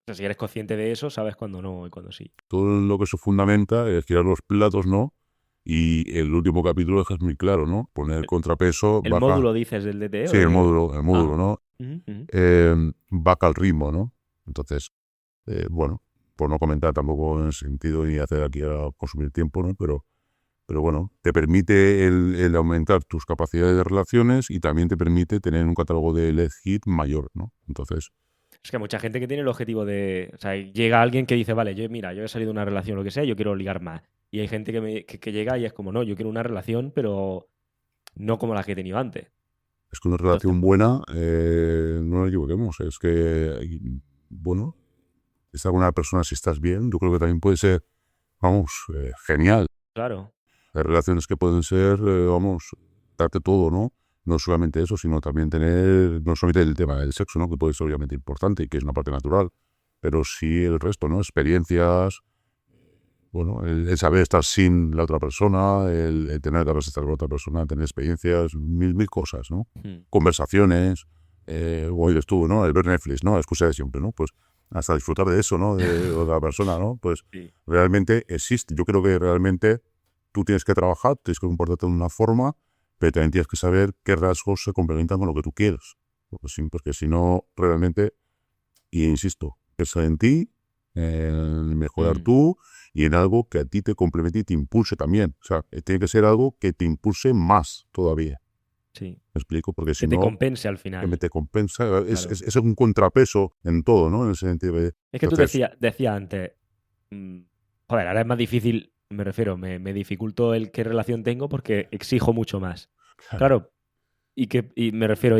Speaker 2: sea, si eres consciente de eso, sabes cuándo no y cuándo sí.
Speaker 1: Todo lo que se fundamenta es tirar los platos, ¿no? Y el último capítulo deja muy claro, ¿no? Poner contrapeso,
Speaker 2: ¿El
Speaker 1: baja,
Speaker 2: módulo dices del DTE o
Speaker 1: sí,
Speaker 2: de...?
Speaker 1: el
Speaker 2: Ah.
Speaker 1: módulo, ¿no?
Speaker 2: Ujú, ujú.
Speaker 1: Baja al ritmo, ¿no? Entonces, bueno, por no comentar tampoco en ese sentido y hacer aquí a consumir tiempo, ¿no? Pero bueno, te permite el aumentar tus capacidades de relaciones y también te permite tener un catálogo de LED Hit mayor, ¿no? Entonces,
Speaker 2: Es que hay mucha gente que tiene el objetivo de... O sea, llega alguien que dice, vale, mira, yo he salido de una relación o lo que sea, yo quiero ligar más. Y hay gente que llega y es como, no, yo quiero una relación, pero no como la que he tenido antes.
Speaker 1: es que una
Speaker 2: Entonces,
Speaker 1: relación buena, no nos equivoquemos, es que, bueno, estar con una persona si estás bien, yo creo que también puede ser, vamos, genial.
Speaker 2: claro,
Speaker 1: Hay relaciones que pueden ser, vamos, darte todo, ¿no? No solamente eso, sino también tener, no solamente el tema del sexo, ¿no? Que puede ser obviamente importante y que es una parte natural, pero sí el resto, ¿no? Experiencias, bueno, el saber estar sin la otra persona, el tener ganas de estar con otra persona, tener experiencias, mil cosas, ¿no?
Speaker 2: mm,
Speaker 1: Conversaciones, como dices tú, ¿no? El ver Netflix, ¿no? La excusa de siempre, ¿no? Pues hasta disfrutar de eso, ¿no? De otra persona, ¿no? Pues
Speaker 2: sí.
Speaker 1: realmente existe. Yo creo que realmente tú tienes que trabajar, tienes que comportarte de una forma, pero también tienes que saber qué rasgos se complementan con lo que tú quieres. Porque si no, realmente, y insisto, piensa en ti, en mejorar
Speaker 2: Mm,
Speaker 1: tú y en algo que a ti te complemente y te impulse también. O sea, tiene que ser algo que te impulse más todavía.
Speaker 2: sí.
Speaker 1: ¿Me explico? Porque si
Speaker 2: Que te
Speaker 1: no,
Speaker 2: compense al
Speaker 1: que me
Speaker 2: final.
Speaker 1: te compensa,
Speaker 2: Claro.
Speaker 1: es un contrapeso en todo, ¿no? En ese sentido de,
Speaker 2: Es que tú
Speaker 1: entonces,
Speaker 2: decías antes, mm, joder, ahora es más difícil, me refiero, me dificulto el qué relación tengo porque exijo mucho más.
Speaker 1: claro.
Speaker 2: Claro, y me refiero,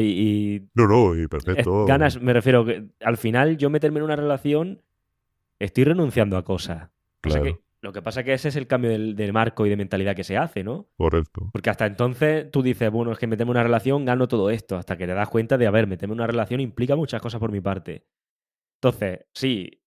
Speaker 1: No, no, y perfecto,
Speaker 2: ganas, me refiero que al final yo meterme en una relación estoy renunciando a cosas.
Speaker 1: claro,
Speaker 2: Lo que pasa que ese es el cambio del marco y de mentalidad que se hace, ¿no?
Speaker 1: correcto.
Speaker 2: Porque hasta entonces tú dices, bueno, es que meterme en una relación gano todo esto, hasta que te das cuenta de, a ver, meterme en una relación implica muchas cosas por mi parte. Entonces, sí,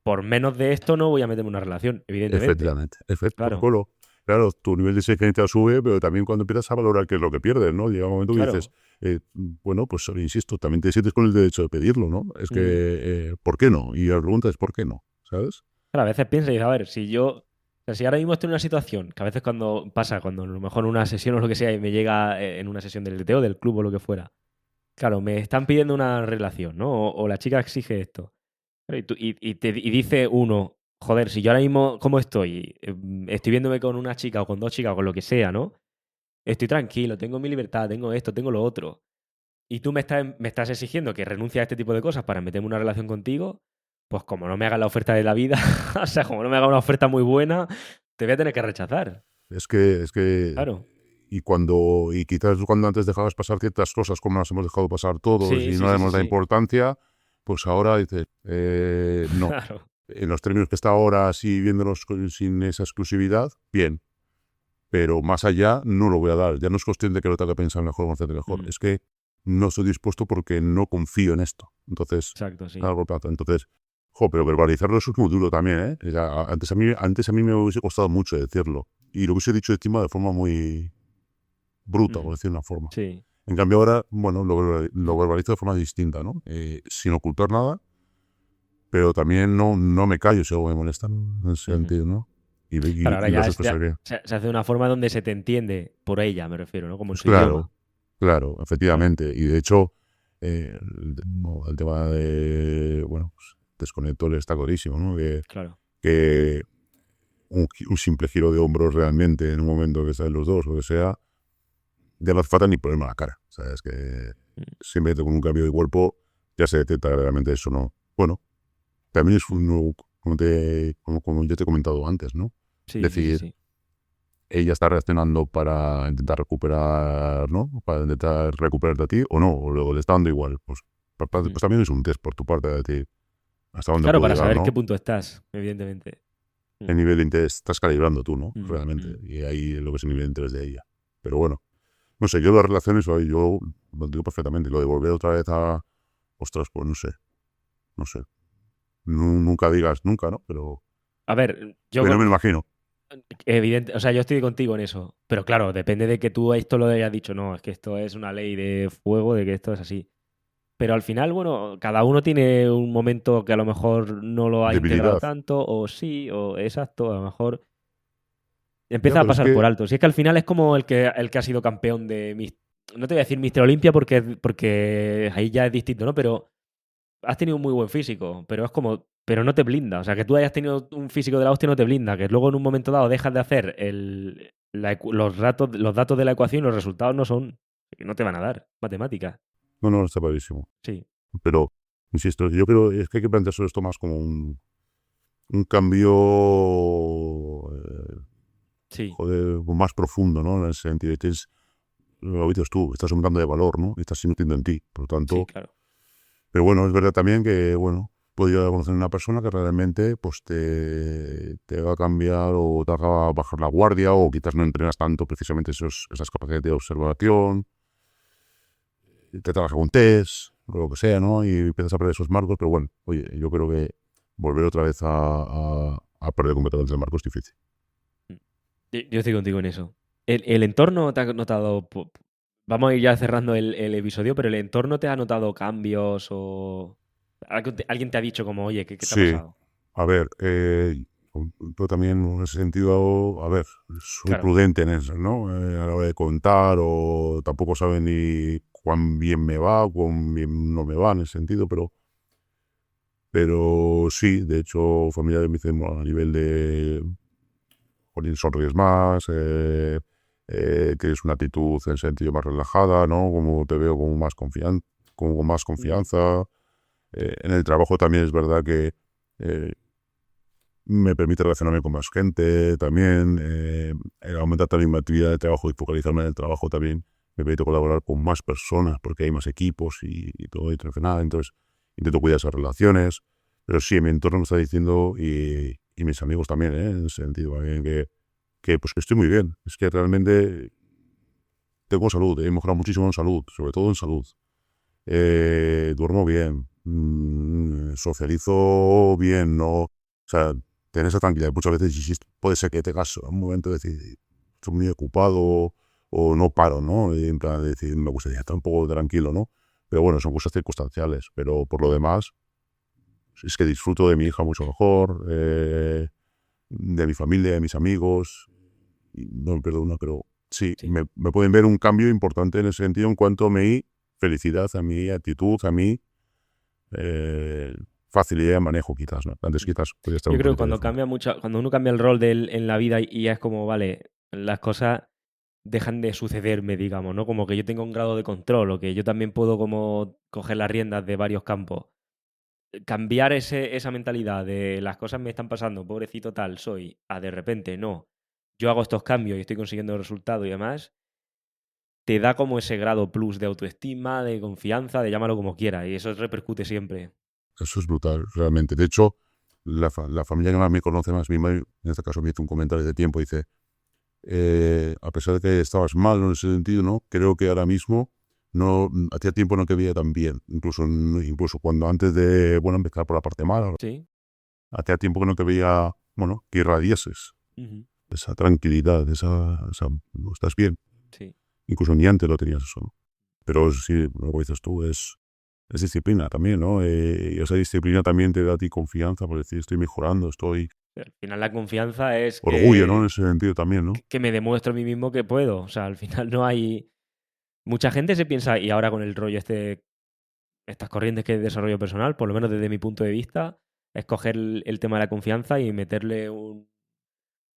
Speaker 2: por menos de esto no voy a meterme en una relación, evidentemente.
Speaker 1: Efectivamente, efecto.
Speaker 2: Claro,
Speaker 1: Bueno, claro, tu nivel de exigencia sube, pero también cuando empiezas a valorar qué es lo que pierdes, ¿no? Llega un momento que dices,
Speaker 2: claro.
Speaker 1: bueno, pues insisto, también te sientes con el derecho de pedirlo, ¿no? Es que,
Speaker 2: Mm.
Speaker 1: ¿por qué no? Y la pregunta es, ¿por qué no? ¿Sabes?
Speaker 2: Claro, a veces piensas y dices, a ver, si yo, o sea, si ahora mismo estoy en una situación, que a veces cuando pasa, cuando a lo mejor en una sesión o lo que sea, y me llega en una sesión del DT o del club o lo que fuera, claro, me están pidiendo una relación, ¿no? O la chica exige esto. Claro, y dice uno, joder, si yo ahora mismo, ¿cómo estoy? Estoy viéndome con una chica o con dos chicas o con lo que sea, ¿no? estoy tranquilo, tengo mi libertad, tengo esto, tengo lo otro. Y tú me estás exigiendo que renuncie a este tipo de cosas para meterme en una relación contigo, pues como no me hagas la oferta de la vida, o sea, como no me hagas una oferta muy buena, te voy a tener que rechazar.
Speaker 1: Es que,
Speaker 2: Claro.
Speaker 1: y quizás cuando antes dejabas pasar ciertas cosas como las hemos dejado pasar todos
Speaker 2: Sí,
Speaker 1: y
Speaker 2: sí,
Speaker 1: no le
Speaker 2: sí, sí,
Speaker 1: hemos dado
Speaker 2: sí.
Speaker 1: importancia, pues ahora dices, no.
Speaker 2: Claro.
Speaker 1: En los términos que está ahora, así viéndolos sin esa exclusividad, bien. Pero más allá no lo voy a dar. Ya no es cuestión de que lo tenga que pensar mejor o hacer mejor.
Speaker 2: Mm,
Speaker 1: Es que no estoy dispuesto porque no confío en esto. Entonces,
Speaker 2: exacto, sí.
Speaker 1: a largo plazo. Entonces, pero verbalizarlo eso es muy duro también, ¿eh? O sea, antes a mí me hubiese costado mucho decirlo. Y lo hubiese dicho encima de forma muy bruta, por
Speaker 2: Ujú.
Speaker 1: decir una forma.
Speaker 2: Sí.
Speaker 1: En cambio ahora, bueno, lo verbalizo de forma distinta, ¿no? Sin ocultar nada, pero también no me callo si algo me molesta, ¿no? En ese
Speaker 2: Ujú.
Speaker 1: sentido, ¿no? Y,
Speaker 2: Claro,
Speaker 1: y,
Speaker 2: ahora
Speaker 1: y
Speaker 2: ya,
Speaker 1: los expresaré.
Speaker 2: se hace de una forma donde se te entiende por ella, me refiero, ¿no? Como en
Speaker 1: Pues
Speaker 2: su idioma.
Speaker 1: claro, claro,
Speaker 2: Claro,
Speaker 1: efectivamente. Y de hecho, el tema de, bueno, pues, desconector está clarísimo, ¿no?
Speaker 2: claro.
Speaker 1: Que un simple giro de hombros realmente en un momento que están los dos, o que sea, ya no hace falta ni ponerme la cara. O sea, es que
Speaker 2: Mm,
Speaker 1: simplemente con un cambio de cuerpo ya se detecta realmente eso, ¿no? Bueno, también es como ya te he comentado antes, ¿no?
Speaker 2: sí, sí, sí,
Speaker 1: Decir,
Speaker 2: sí.
Speaker 1: ella está reaccionando para intentar recuperar, ¿no? Para intentar recuperarte a ti o no, o luego le está dando igual. Pues
Speaker 2: Ujú.
Speaker 1: también es un test por tu parte de decir hasta dónde
Speaker 2: Claro,
Speaker 1: puedo
Speaker 2: para
Speaker 1: llegar,
Speaker 2: saber qué
Speaker 1: ¿no?
Speaker 2: punto estás, evidentemente. Mm,
Speaker 1: El nivel de interés estás calibrando tú, ¿no?
Speaker 2: mm,
Speaker 1: Realmente.
Speaker 2: mm.
Speaker 1: Y ahí es lo que es el nivel de interés de ella. Pero bueno, no sé, yo las relaciones, yo lo digo perfectamente. Lo de volver otra vez a, ostras, pues no sé. Nunca digas nunca, ¿no?
Speaker 2: A ver,
Speaker 1: Pero no me lo imagino.
Speaker 2: evidente, o sea, yo estoy contigo en eso. Pero claro, depende de que tú esto lo hayas dicho. No, es que esto es una ley de fuego, de que esto es así. Pero al final, bueno, cada uno tiene un momento que a lo mejor no lo ha integrado
Speaker 1: Debilidad.
Speaker 2: tanto, o sí, o exacto, a lo mejor
Speaker 1: Ya,
Speaker 2: empieza a
Speaker 1: pero es
Speaker 2: pasar por
Speaker 1: que,
Speaker 2: alto. Si es que al final es como el que ha sido campeón de no te voy a decir Mister Olimpia porque ahí ya es distinto, ¿no? Pero has tenido un muy buen físico, pero es como, pero no te blinda. O sea, que tú hayas tenido un físico de la hostia no te blinda, que luego en un momento dado dejas de hacer los datos de la ecuación y los resultados no son, que no te van a dar, matemáticas.
Speaker 1: no, está padrísimo.
Speaker 2: Sí,
Speaker 1: Pero, insisto, yo creo es que hay que plantearse esto más como un cambio,
Speaker 2: sí,
Speaker 1: joder, más profundo, ¿no? En ese sentido, lo dices tú, estás aumentando de valor, ¿no? Y estás invirtiendo en ti, por lo
Speaker 2: sí,
Speaker 1: tanto.
Speaker 2: claro.
Speaker 1: Pero bueno, es verdad también que, bueno, puedes llegar a conocer a una persona que realmente pues te va a cambiar o te haga bajar la guardia o quizás no entrenas tanto precisamente esas capacidades de observación, te trabaja con test, o lo que sea, ¿no? Y empiezas a perder esos marcos, pero bueno, oye, yo creo que volver otra vez a perder completamente el marco es difícil.
Speaker 2: Yo estoy contigo en eso. El entorno te ha notado. Vamos a ir ya cerrando el episodio, pero el entorno te ha notado cambios o. Alguien te ha dicho como, oye, ¿qué te ha
Speaker 1: Sí,
Speaker 2: pasado?
Speaker 1: a ver, yo también en ese sentido, a ver, soy
Speaker 2: Claro.
Speaker 1: prudente en eso, ¿no? A la hora de contar o tampoco saben ni cuán bien me va o cuán bien no me va en ese sentido, pero sí, de hecho, familiares me dicen bueno, a nivel de, jolín, sonríes más, que es una actitud en sentido más relajada, ¿no? Como te veo como con más
Speaker 2: Mm,
Speaker 1: confianza. En el trabajo también es verdad que eh, me permite relacionarme con más gente también, aumentar también mi actividad de trabajo y focalizarme en el trabajo también. Me permite colaborar con más personas porque hay más equipos y todo, y nada. Entonces, intento cuidar esas relaciones. Pero sí, mi entorno me está diciendo y mis amigos también, en ese sentido, también pues que estoy muy bien. Es que realmente tengo salud, he mejorado muchísimo en salud, sobre todo en salud. Duermo bien, socializo bien, no, o sea, tener esa tranquilidad. Muchas veces y sí, puede ser que tengas un momento de decir, estoy muy ocupado o no paro, ¿no? Y en plan de decir, me gustaría estar un poco tranquilo, ¿no? Pero bueno, son cosas circunstanciales. Pero por lo demás, es que disfruto de mi hija mucho mejor, de mi familia, de mis amigos. Y no me pierdo una, pero sí,
Speaker 2: sí.
Speaker 1: me pueden ver un cambio importante en ese sentido en cuanto a mi felicidad, a mi actitud, a mi eh, facilidad de manejo, quizás, ¿no? Antes
Speaker 2: Mm.
Speaker 1: quizás podía estar
Speaker 2: Yo
Speaker 1: un
Speaker 2: creo que
Speaker 1: poquito mejor.
Speaker 2: cuando uno cambia el rol en la vida y es como, vale, las cosas. dejan de sucederme, digamos, ¿no? Como que yo tengo un grado de control o que yo también puedo como coger las riendas de varios campos. Cambiar esa mentalidad de las cosas me están pasando, pobrecito tal soy, a de repente no. Yo hago estos cambios y estoy consiguiendo resultados y demás, te da como ese grado plus de autoestima, de confianza, de llámalo como quieras, y eso repercute siempre.
Speaker 1: Eso es brutal, realmente. De hecho, la familia que más me conoce, más mi madre, en este caso me hizo un comentario de tiempo, dice, a pesar de que estabas mal en ese sentido, ¿no? Creo que ahora mismo no hacía tiempo no te veía tan bien. Incluso cuando antes de, empezar por la parte mala,
Speaker 2: Sí.
Speaker 1: hacía tiempo que no te veía, que irradieses. Esa tranquilidad, no, estás bien.
Speaker 2: Sí.
Speaker 1: Incluso ni antes lo tenías eso, ¿no? Pero sí, lo que dices tú es disciplina también, ¿no? Y esa disciplina también te da a ti confianza, por decir, estoy mejorando, estoy...
Speaker 2: Al final la confianza es
Speaker 1: orgullo, ¿no? En ese sentido también, ¿no?
Speaker 2: que me demuestro a mí mismo que puedo. O sea, al final no hay... Mucha gente se piensa, y ahora con el rollo estas corrientes que desarrollo personal, por lo menos desde mi punto de vista, es coger el tema de la confianza y meterle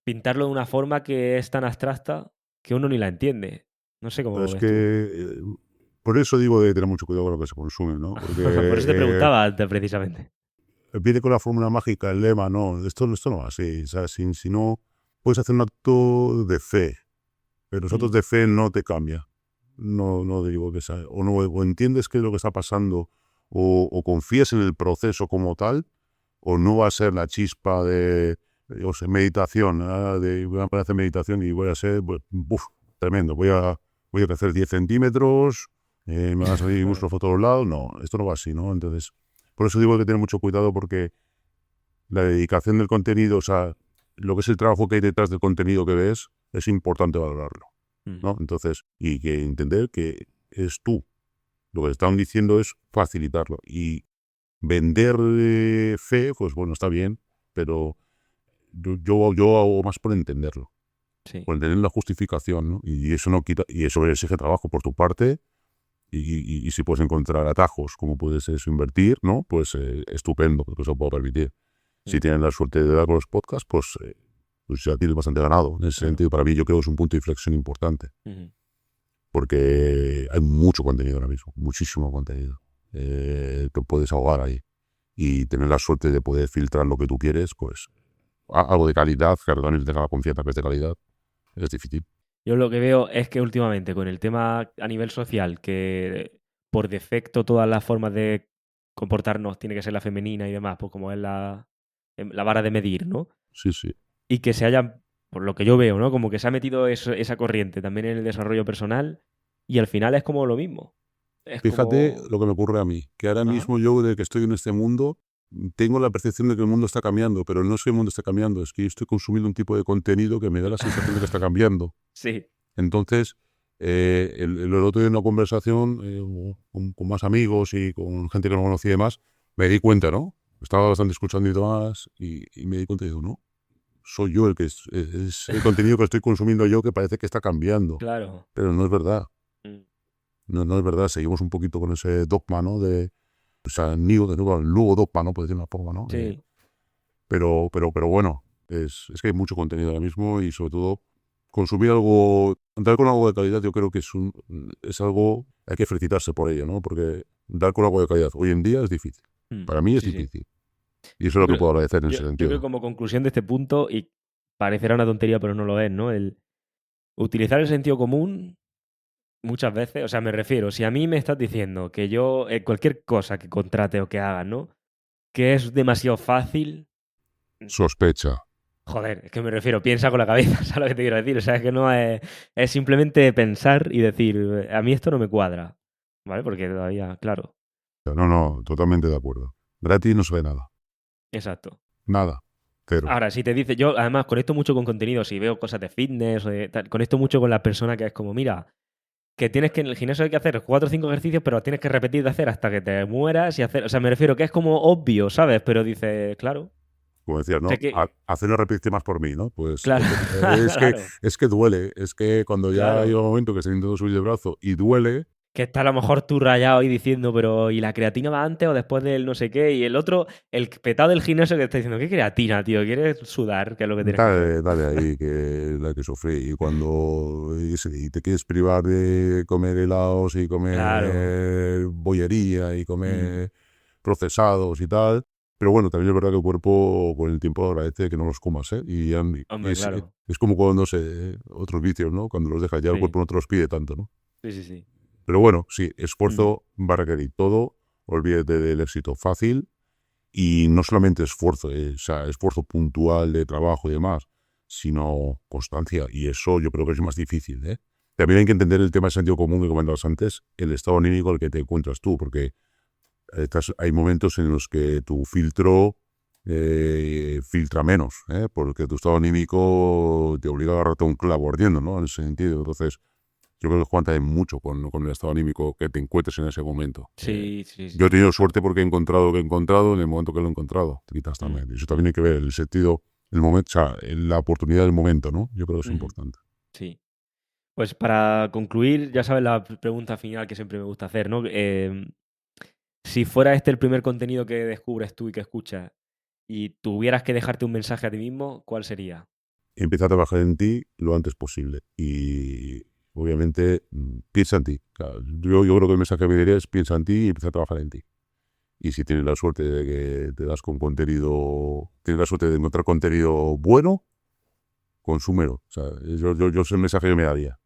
Speaker 2: pintarlo de una forma que es tan abstracta que uno ni la entiende. No sé cómo
Speaker 1: Pero
Speaker 2: lo
Speaker 1: es
Speaker 2: ves tú.
Speaker 1: que, por eso digo de tener mucho cuidado con lo que se consume, ¿no? Porque
Speaker 2: Por eso te preguntaba antes, precisamente.
Speaker 1: viene con la fórmula mágica, el lema, no, esto no va así, o sea, si no puedes hacer un acto de fe, pero los actos de fe no te cambia. No digo que sea, o entiendes qué es lo que está pasando, o confías en el proceso como tal, o no va a ser la chispa de, meditación, voy a hacer meditación y voy a ser, tremendo, voy a crecer 10 centímetros, me van a salir músculos por todos lados. No, esto no va así, ¿no? Entonces, por eso digo que hay que tener mucho cuidado, porque la dedicación del contenido, o sea, lo que es el trabajo que hay detrás del contenido que ves, es importante valorarlo, ¿no? Entonces, y que entender que es tú. Lo que te están diciendo es facilitarlo. Y vender fe, pues bueno, está bien, pero yo hago más por entenderlo.
Speaker 2: Sí.
Speaker 1: Por entender la justificación, ¿no? Y eso no quita, y eso exige trabajo por tu parte. Y si puedes encontrar atajos, como puedes eso, invertir, ¿no? Pues estupendo, porque eso puedo permitir. Si tienes la suerte de dar con los podcasts, pues ya tienes bastante ganado. En ese sentido, para mí, yo creo que es un punto de inflexión importante. Porque hay mucho contenido ahora mismo, muchísimo contenido. Te puedes ahogar ahí. Y tener la suerte de poder filtrar lo que tú quieres, pues algo de calidad, que también tenga la confianza que es de calidad, es difícil.
Speaker 2: Yo lo que veo es que últimamente con el tema a nivel social, que por defecto todas las formas de comportarnos tiene que ser la femenina y demás, pues como es la vara de medir, ¿no?
Speaker 1: Sí, sí.
Speaker 2: Y que se haya, por lo que yo veo, ¿no? Como que se ha metido esa corriente también en el desarrollo personal y al final es como lo mismo. Es
Speaker 1: Fíjate
Speaker 2: como...
Speaker 1: lo que me ocurre a mí, que ahora mismo yo, de que estoy en este mundo, tengo la percepción de que el mundo está cambiando, pero no es que el mundo esté cambiando, es que yo estoy consumiendo un tipo de contenido que me da la sensación de que está cambiando.
Speaker 2: Sí.
Speaker 1: Entonces, el otro día en una conversación con más amigos y con gente que no conocía y demás, me di cuenta, ¿no? Estaba bastante escuchando y demás, y me di cuenta y digo, no, soy yo el que es el contenido que estoy consumiendo yo, que parece que está cambiando.
Speaker 2: Claro.
Speaker 1: Pero no es verdad. No es verdad, seguimos un poquito con ese dogma, ¿no? O sea, el nuevo dogma, ¿no? Por decir una forma, ¿no?
Speaker 2: Sí.
Speaker 1: Pero bueno, es que hay mucho contenido ahora mismo, y sobre todo consumir algo, dar con algo de calidad, yo creo que es algo, hay que felicitarse por ello, ¿no? Porque dar con algo de calidad hoy en día es difícil. Para mí es difícil. Y eso es lo que puedo agradecer en ese sentido.
Speaker 2: Yo creo que como conclusión de este punto, y parecerá una tontería, pero no lo es, ¿no? El utilizar el sentido común muchas veces, o sea, me refiero, si a mí me estás diciendo que yo, cualquier cosa que contrate o que haga, ¿no? Que es demasiado fácil.
Speaker 1: Sospecha.
Speaker 2: Joder, es que me refiero, piensa con la cabeza, ¿sabes lo que te quiero decir? O sea, es que no es simplemente pensar y decir, a mí esto no me cuadra, ¿vale? Porque todavía, claro.
Speaker 1: No, totalmente de acuerdo. Gratis no se ve nada.
Speaker 2: Exacto.
Speaker 1: Nada. Cero.
Speaker 2: Ahora, si te dice, yo además conecto mucho con contenido, si veo cosas de fitness o de tal, conecto mucho con la persona que es como, mira, que tienes que en el gimnasio hay que hacer 4 o 5 ejercicios, pero tienes que repetir de hacer hasta que te mueras y hacer, o sea, me refiero que es como obvio, ¿sabes? Pero dice, claro.
Speaker 1: Como decías, ¿no?
Speaker 2: Sé que,
Speaker 1: Hacer una repetición más por mí, ¿no? Pues
Speaker 2: claro,
Speaker 1: es que,
Speaker 2: claro,
Speaker 1: es que duele. Es que cuando ya
Speaker 2: claro.
Speaker 1: hay un momento que se intenta subir de brazo y duele,
Speaker 2: Que está a lo mejor tú rayado ahí diciendo, pero ¿y la creatina va antes o después del no sé qué? Y el otro, el petado del gimnasio que está diciendo, ¿qué creatina, tío? ¿Quieres sudar? ¿Qué es lo que tienes que hacer?
Speaker 1: Dale ahí que la que sufre. Y cuando y te quieres privar de comer helados y
Speaker 2: Claro.
Speaker 1: comer bollería y
Speaker 2: Mm.
Speaker 1: comer procesados y tal. Pero bueno, también es verdad que el cuerpo con el tiempo agradece que no los comas, ¿eh? Y
Speaker 2: Hombre, claro.
Speaker 1: es como cuando, no sé, otros vicios, ¿no? Cuando los dejas ya el
Speaker 2: Sí,
Speaker 1: cuerpo no te los pide tanto, ¿no?
Speaker 2: sí, sí, sí.
Speaker 1: Pero bueno, sí,
Speaker 2: Mm.
Speaker 1: esfuerzo va a requerir todo. Olvídate del éxito fácil. Y no solamente esfuerzo, o sea, esfuerzo puntual de trabajo y demás, sino constancia. Y eso yo creo que es más difícil, ¿eh? También hay que entender el tema de sentido común que comentabas antes, el estado anímico en el que te encuentras tú, porque hay momentos en los que tu filtro filtra menos, ¿eh? Porque tu estado anímico te obliga a agarrarte a un clavo ardiendo, ¿no? En ese sentido. Entonces, yo creo que juega también mucho con el estado anímico que te encuentres en ese momento.
Speaker 2: Sí, sí,
Speaker 1: Yo he
Speaker 2: sí.
Speaker 1: tenido suerte porque he encontrado lo que he encontrado en el momento que lo he encontrado. Te quitas
Speaker 2: Mm.
Speaker 1: también. Eso también hay que ver el sentido, el momento, o sea, la oportunidad del momento, ¿no? Yo creo que es
Speaker 2: Ujú.
Speaker 1: importante.
Speaker 2: Sí. Pues para concluir, ya sabes la pregunta final que siempre me gusta hacer, ¿no? Si fuera este el primer contenido que descubres tú y que escuchas y tuvieras que dejarte un mensaje a ti mismo, ¿cuál sería?
Speaker 1: Empieza a trabajar en ti lo antes posible. Y obviamente piensa en ti. O sea, yo creo que el mensaje que me diría es piensa en ti y empieza a trabajar en ti. Y si tienes la suerte de que te das con contenido, tienes la suerte de encontrar contenido bueno, consúmelo. O sea, yo es el mensaje que me daría.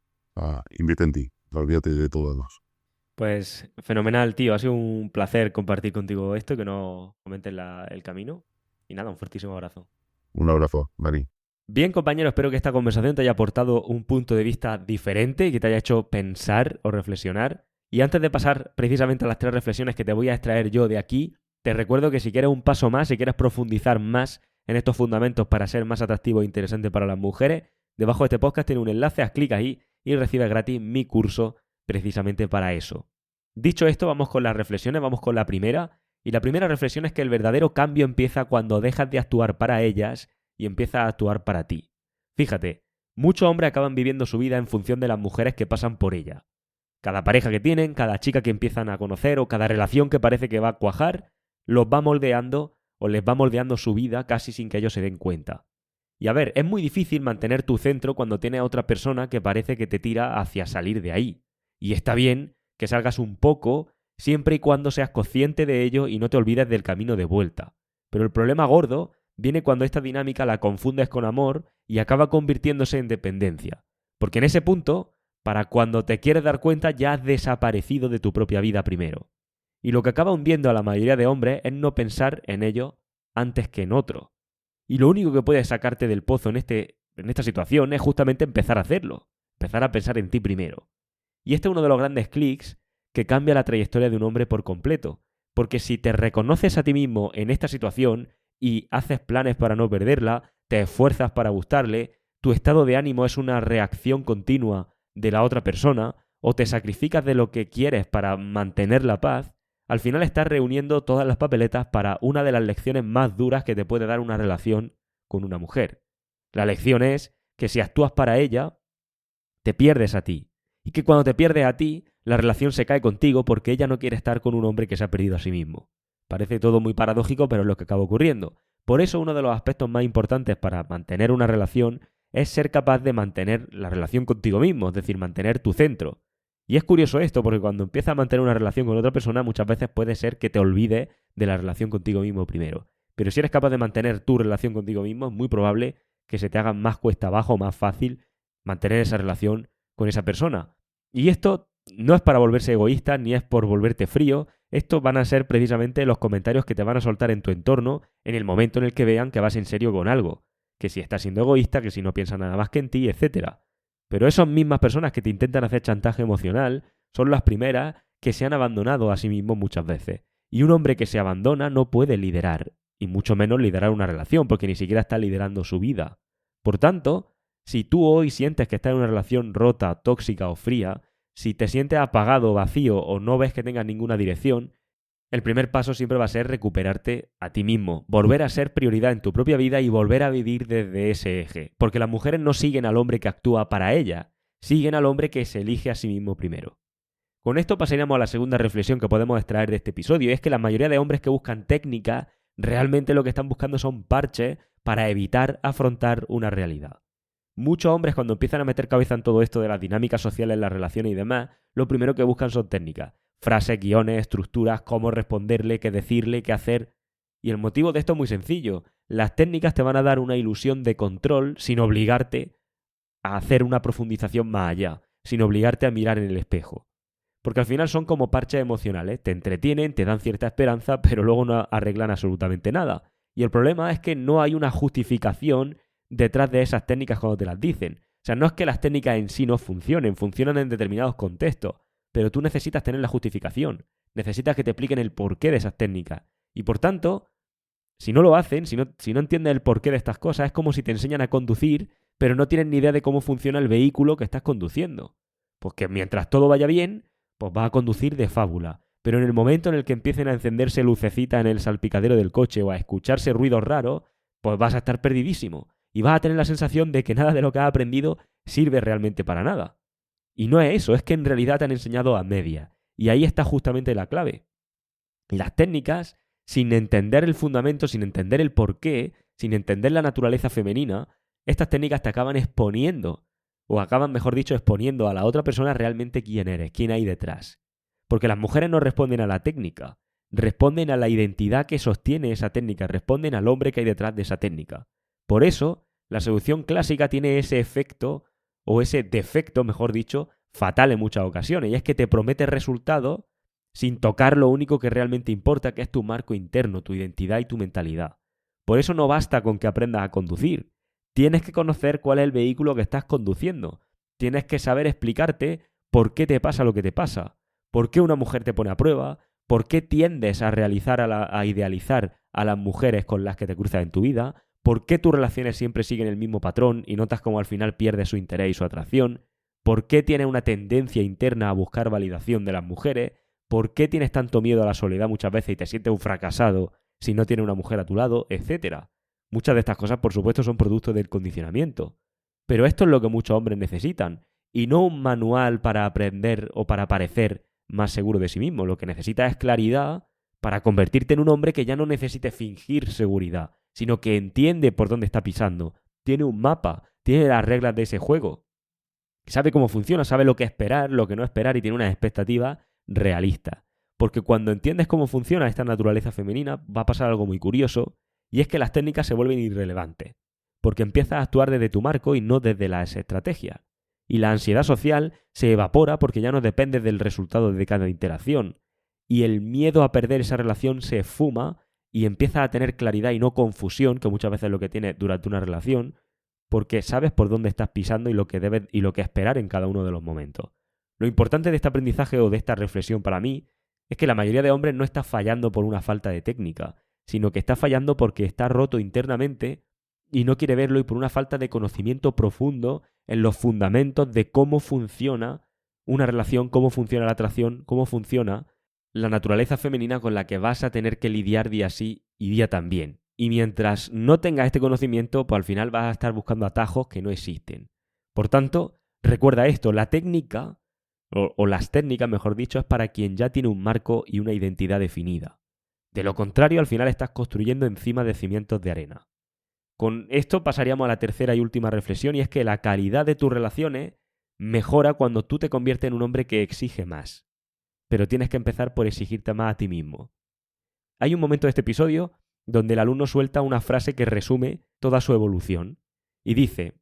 Speaker 1: Invierte en ti. Olvídate de todo lo demás.
Speaker 2: Pues fenomenal, tío. Ha sido un placer compartir contigo esto, que nos comentes el camino. Y nada, un fuertísimo abrazo.
Speaker 1: Un abrazo, Dani.
Speaker 2: Bien, compañero, espero que esta conversación te haya aportado un punto de vista diferente y que te haya hecho pensar o reflexionar. Y antes de pasar precisamente a las 3 reflexiones que te voy a extraer yo de aquí, te recuerdo que si quieres un paso más, si quieres profundizar más en estos fundamentos para ser más atractivo e interesante para las mujeres, debajo de este podcast tiene un enlace, haz clic ahí y recibes gratis mi curso precisamente para eso. Dicho esto, vamos con las reflexiones, vamos con la primera. Y la primera reflexión es que el verdadero cambio empieza cuando dejas de actuar para ellas y empiezas a actuar para ti. Fíjate, muchos hombres acaban viviendo su vida en función de las mujeres que pasan por ella. Cada pareja que tienen, cada chica que empiezan a conocer o cada relación que parece que va a cuajar, los va moldeando o les va moldeando su vida casi sin que ellos se den cuenta. Y a ver, es muy difícil mantener tu centro cuando tienes a otra persona que parece que te tira hacia salir de ahí. Y está bien que salgas un poco siempre y cuando seas consciente de ello y no te olvides del camino de vuelta. Pero el problema gordo viene cuando esta dinámica la confundes con amor y acaba convirtiéndose en dependencia. Porque en ese punto, para cuando te quieres dar cuenta, ya has desaparecido de tu propia vida primero. Y lo que acaba hundiendo a la mayoría de hombres es no pensar en ello antes que en otro. Y lo único que puede sacarte del pozo en esta situación es justamente empezar a hacerlo. Empezar a pensar en ti primero. Y este es uno de los grandes clics que cambia la trayectoria de un hombre por completo. Porque si te reconoces a ti mismo en esta situación y haces planes para no perderla, te esfuerzas para gustarle, tu estado de ánimo es una reacción continua de la otra persona, o te sacrificas de lo que quieres para mantener la paz, al final estás reuniendo todas las papeletas para una de las lecciones más duras que te puede dar una relación con una mujer. La lección es que si actúas para ella, te pierdes a ti. Y que cuando te pierdes a ti, la relación se cae contigo porque ella no quiere estar con un hombre que se ha perdido a sí mismo. Parece todo muy paradójico, pero es lo que acaba ocurriendo. Por eso uno de los aspectos más importantes para mantener una relación es ser capaz de mantener la relación contigo mismo, es decir, mantener tu centro. Y es curioso esto, porque cuando empiezas a mantener una relación con otra persona, muchas veces puede ser que te olvides de la relación contigo mismo primero. Pero si eres capaz de mantener tu relación contigo mismo, es muy probable que se te haga más cuesta abajo, más fácil mantener esa relación con esa persona. Y esto no es para volverse egoísta ni es por volverte frío. Estos van a ser precisamente los comentarios que te van a soltar en tu entorno en el momento en el que vean que vas en serio con algo. Que si estás siendo egoísta, que si no piensas nada más que en ti, etc. Pero esas mismas personas que te intentan hacer chantaje emocional son las primeras que se han abandonado a sí mismos muchas veces. Y un hombre que se abandona no puede liderar, y mucho menos liderar una relación, porque ni siquiera está liderando su vida. Por tanto, si tú hoy sientes que estás en una relación rota, tóxica o fría, si te sientes apagado, vacío o no ves que tengas ninguna dirección, el primer paso siempre va a ser recuperarte a ti mismo, volver a ser prioridad en tu propia vida y volver a vivir desde ese eje. Porque las mujeres no siguen al hombre que actúa para ella, siguen al hombre que se elige a sí mismo primero. Con esto pasaríamos a la segunda reflexión que podemos extraer de este episodio, y es que la mayoría de hombres que buscan técnicas realmente lo que están buscando son parches para evitar afrontar una realidad. Muchos hombres cuando empiezan a meter cabeza en todo esto de las dinámicas sociales, las relaciones y demás, lo primero que buscan son técnicas, frases, guiones, estructuras, cómo responderle, qué decirle, qué hacer. Y el motivo de esto es muy sencillo. Las técnicas te van a dar una ilusión de control sin obligarte a hacer una profundización más allá, sin obligarte a mirar en el espejo. Porque al final son como parches emocionales, te entretienen, te dan cierta esperanza, pero luego no arreglan absolutamente nada. Y el problema es que no hay una justificación detrás de esas técnicas cuando te las dicen. O sea, no es que las técnicas en sí no funcionen, funcionan en determinados contextos, pero tú necesitas tener la justificación, necesitas que te expliquen el porqué de esas técnicas. Y por tanto, si no lo hacen, si no entiendes el porqué de estas cosas, es como si te enseñan a conducir, pero no tienen ni idea de cómo funciona el vehículo que estás conduciendo. Pues que mientras todo vaya bien, pues vas a conducir de fábula. Pero en el momento en el que empiecen a encenderse lucecitas en el salpicadero del coche o a escucharse ruidos raros, pues vas a estar perdidísimo. Y vas a tener la sensación de que nada de lo que has aprendido sirve realmente para nada. Y no es eso, es que en realidad te han enseñado a media. Y ahí está justamente la clave. Y las técnicas, sin entender el fundamento, sin entender el porqué, sin entender la naturaleza femenina, estas técnicas te acaban exponiendo, o acaban, mejor dicho, exponiendo a la otra persona realmente quién eres, quién hay detrás. Porque las mujeres no responden a la técnica, responden a la identidad que sostiene esa técnica, responden al hombre que hay detrás de esa técnica. Por eso, la seducción clásica tiene ese efecto, o ese defecto, mejor dicho, fatal en muchas ocasiones, y es que te promete resultados sin tocar lo único que realmente importa, que es tu marco interno, tu identidad y tu mentalidad. Por eso no basta con que aprendas a conducir. Tienes que conocer cuál es el vehículo que estás conduciendo. Tienes que saber explicarte por qué te pasa lo que te pasa, por qué una mujer te pone a prueba, por qué tiendes a a idealizar a las mujeres con las que te cruzas en tu vida, por qué tus relaciones siempre siguen el mismo patrón y notas como al final pierdes su interés y su atracción, por qué tienes una tendencia interna a buscar validación de las mujeres, por qué tienes tanto miedo a la soledad muchas veces y te sientes un fracasado si no tienes una mujer a tu lado, etc. Muchas de estas cosas, por supuesto, son producto del condicionamiento. Pero esto es lo que muchos hombres necesitan, y no un manual para aprender o para parecer más seguro de sí mismo. Lo que necesitas es claridad para convertirte en un hombre que ya no necesite fingir seguridad, sino que entiende por dónde está pisando, tiene un mapa, tiene las reglas de ese juego, sabe cómo funciona, sabe lo que esperar, lo que no esperar y tiene unas expectativas realistas. Porque cuando entiendes cómo funciona esta naturaleza femenina, va a pasar algo muy curioso, y es que las técnicas se vuelven irrelevantes, porque empiezas a actuar desde tu marco y no desde las estrategias. Y la ansiedad social se evapora porque ya no depende del resultado de cada interacción, y el miedo a perder esa relación se esfuma y empiezas a tener claridad y no confusión, que muchas veces es lo que tienes durante una relación, porque sabes por dónde estás pisando y lo que debes y lo que esperar en cada uno de los momentos. Lo importante de este aprendizaje o de esta reflexión para mí es que la mayoría de hombres no está fallando por una falta de técnica, sino que está fallando porque está roto internamente y no quiere verlo, y por una falta de conocimiento profundo en los fundamentos de cómo funciona una relación, cómo funciona la atracción, cómo funciona la naturaleza femenina con la que vas a tener que lidiar día sí y día también. Y mientras no tengas este conocimiento, pues al final vas a estar buscando atajos que no existen. Por tanto, recuerda esto, la técnica, o las técnicas, mejor dicho, es para quien ya tiene un marco y una identidad definida. De lo contrario, al final estás construyendo encima de cimientos de arena. Con esto pasaríamos a la tercera y última reflexión, y es que la calidad de tus relaciones mejora cuando tú te conviertes en un hombre que exige más. Pero tienes que empezar por exigirte más a ti mismo. Hay un momento de este episodio donde el alumno suelta una frase que resume toda su evolución. Y dice: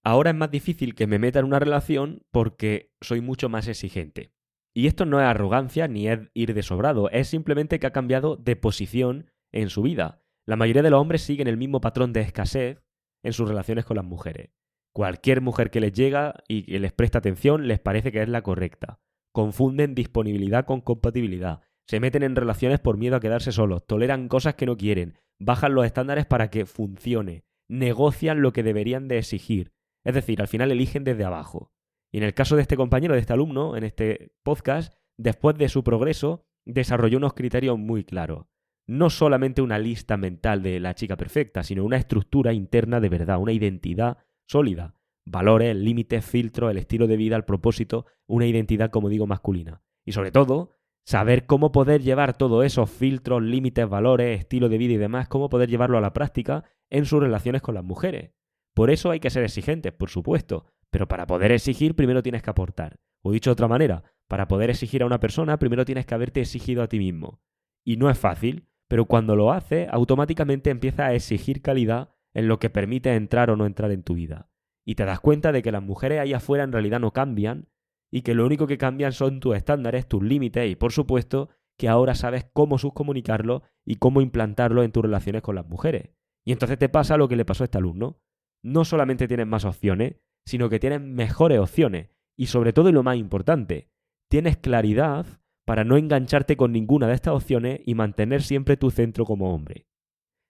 Speaker 2: ahora es más difícil que me meta en una relación porque soy mucho más exigente. Y esto no es arrogancia ni es ir de sobrado, es simplemente que ha cambiado de posición en su vida. La mayoría de los hombres siguen el mismo patrón de escasez en sus relaciones con las mujeres. Cualquier mujer que les llega y que les presta atención les parece que es la correcta. Confunden disponibilidad con compatibilidad. Se meten en relaciones por miedo a quedarse solos. Toleran cosas que no quieren. Bajan los estándares para que funcione. Negocian lo que deberían de exigir. Es decir, al final eligen desde abajo. Y en el caso de este compañero, de este alumno, en este podcast, después de su progreso, desarrolló unos criterios muy claros. No solamente una lista mental de la chica perfecta, sino una estructura interna de verdad, una identidad sólida. Valores, límites, filtros, el estilo de vida, el propósito, una identidad, como digo, masculina. Y sobre todo, saber cómo poder llevar todos esos filtros, límites, valores, estilo de vida y demás, cómo poder llevarlo a la práctica en sus relaciones con las mujeres. Por eso hay que ser exigentes, por supuesto, pero para poder exigir primero tienes que aportar. O dicho de otra manera, para poder exigir a una persona primero tienes que haberte exigido a ti mismo. Y no es fácil, pero cuando lo haces, automáticamente empiezas a exigir calidad en lo que permite entrar o no entrar en tu vida. Y te das cuenta de que las mujeres ahí afuera en realidad no cambian y que lo único que cambian son tus estándares, tus límites y, por supuesto, que ahora sabes cómo subcomunicarlo y cómo implantarlo en tus relaciones con las mujeres. Y entonces te pasa lo que le pasó a este alumno. No solamente tienes más opciones, sino que tienes mejores opciones. Y sobre todo, y lo más importante, tienes claridad para no engancharte con ninguna de estas opciones y mantener siempre tu centro como hombre.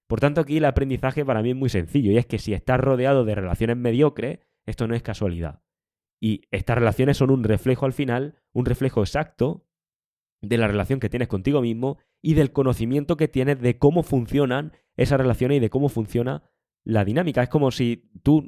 Speaker 2: Por tanto, aquí el aprendizaje para mí es muy sencillo, y es que si estás rodeado de relaciones mediocres, esto no es casualidad. Y estas relaciones son un reflejo al final, un reflejo exacto de la relación que tienes contigo mismo y del conocimiento que tienes de cómo funcionan esas relaciones y de cómo funciona la dinámica. Es como si tú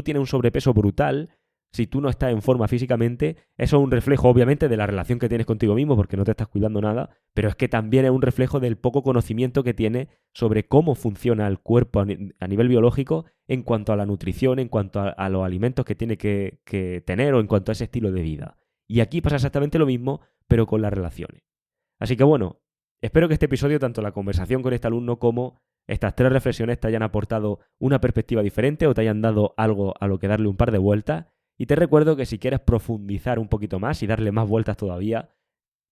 Speaker 2: tienes un sobrepeso brutal, si tú no estás en forma físicamente, eso es un reflejo obviamente de la relación que tienes contigo mismo porque no te estás cuidando nada, pero es que también es un reflejo del poco conocimiento que tienes sobre cómo funciona el cuerpo a nivel biológico en cuanto a la nutrición, en cuanto a los alimentos que tiene que tener o en cuanto a ese estilo de vida. Y aquí pasa exactamente lo mismo, pero con las relaciones. Así que bueno, espero que este episodio, tanto la conversación con este alumno como estas 3 reflexiones, te hayan aportado una perspectiva diferente o te hayan dado algo a lo que darle un par de vueltas. Y te recuerdo que si quieres profundizar un poquito más y darle más vueltas todavía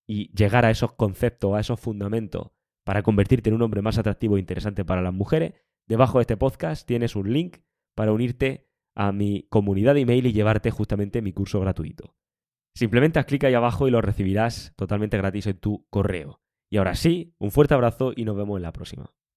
Speaker 2: y llegar a esos conceptos, a esos fundamentos para convertirte en un hombre más atractivo e interesante para las mujeres, debajo de este podcast tienes un link para unirte a mi comunidad de email y llevarte justamente mi curso gratuito. Simplemente haz clic ahí abajo y lo recibirás totalmente gratis en tu correo. Y ahora sí, un fuerte abrazo y nos vemos en la próxima.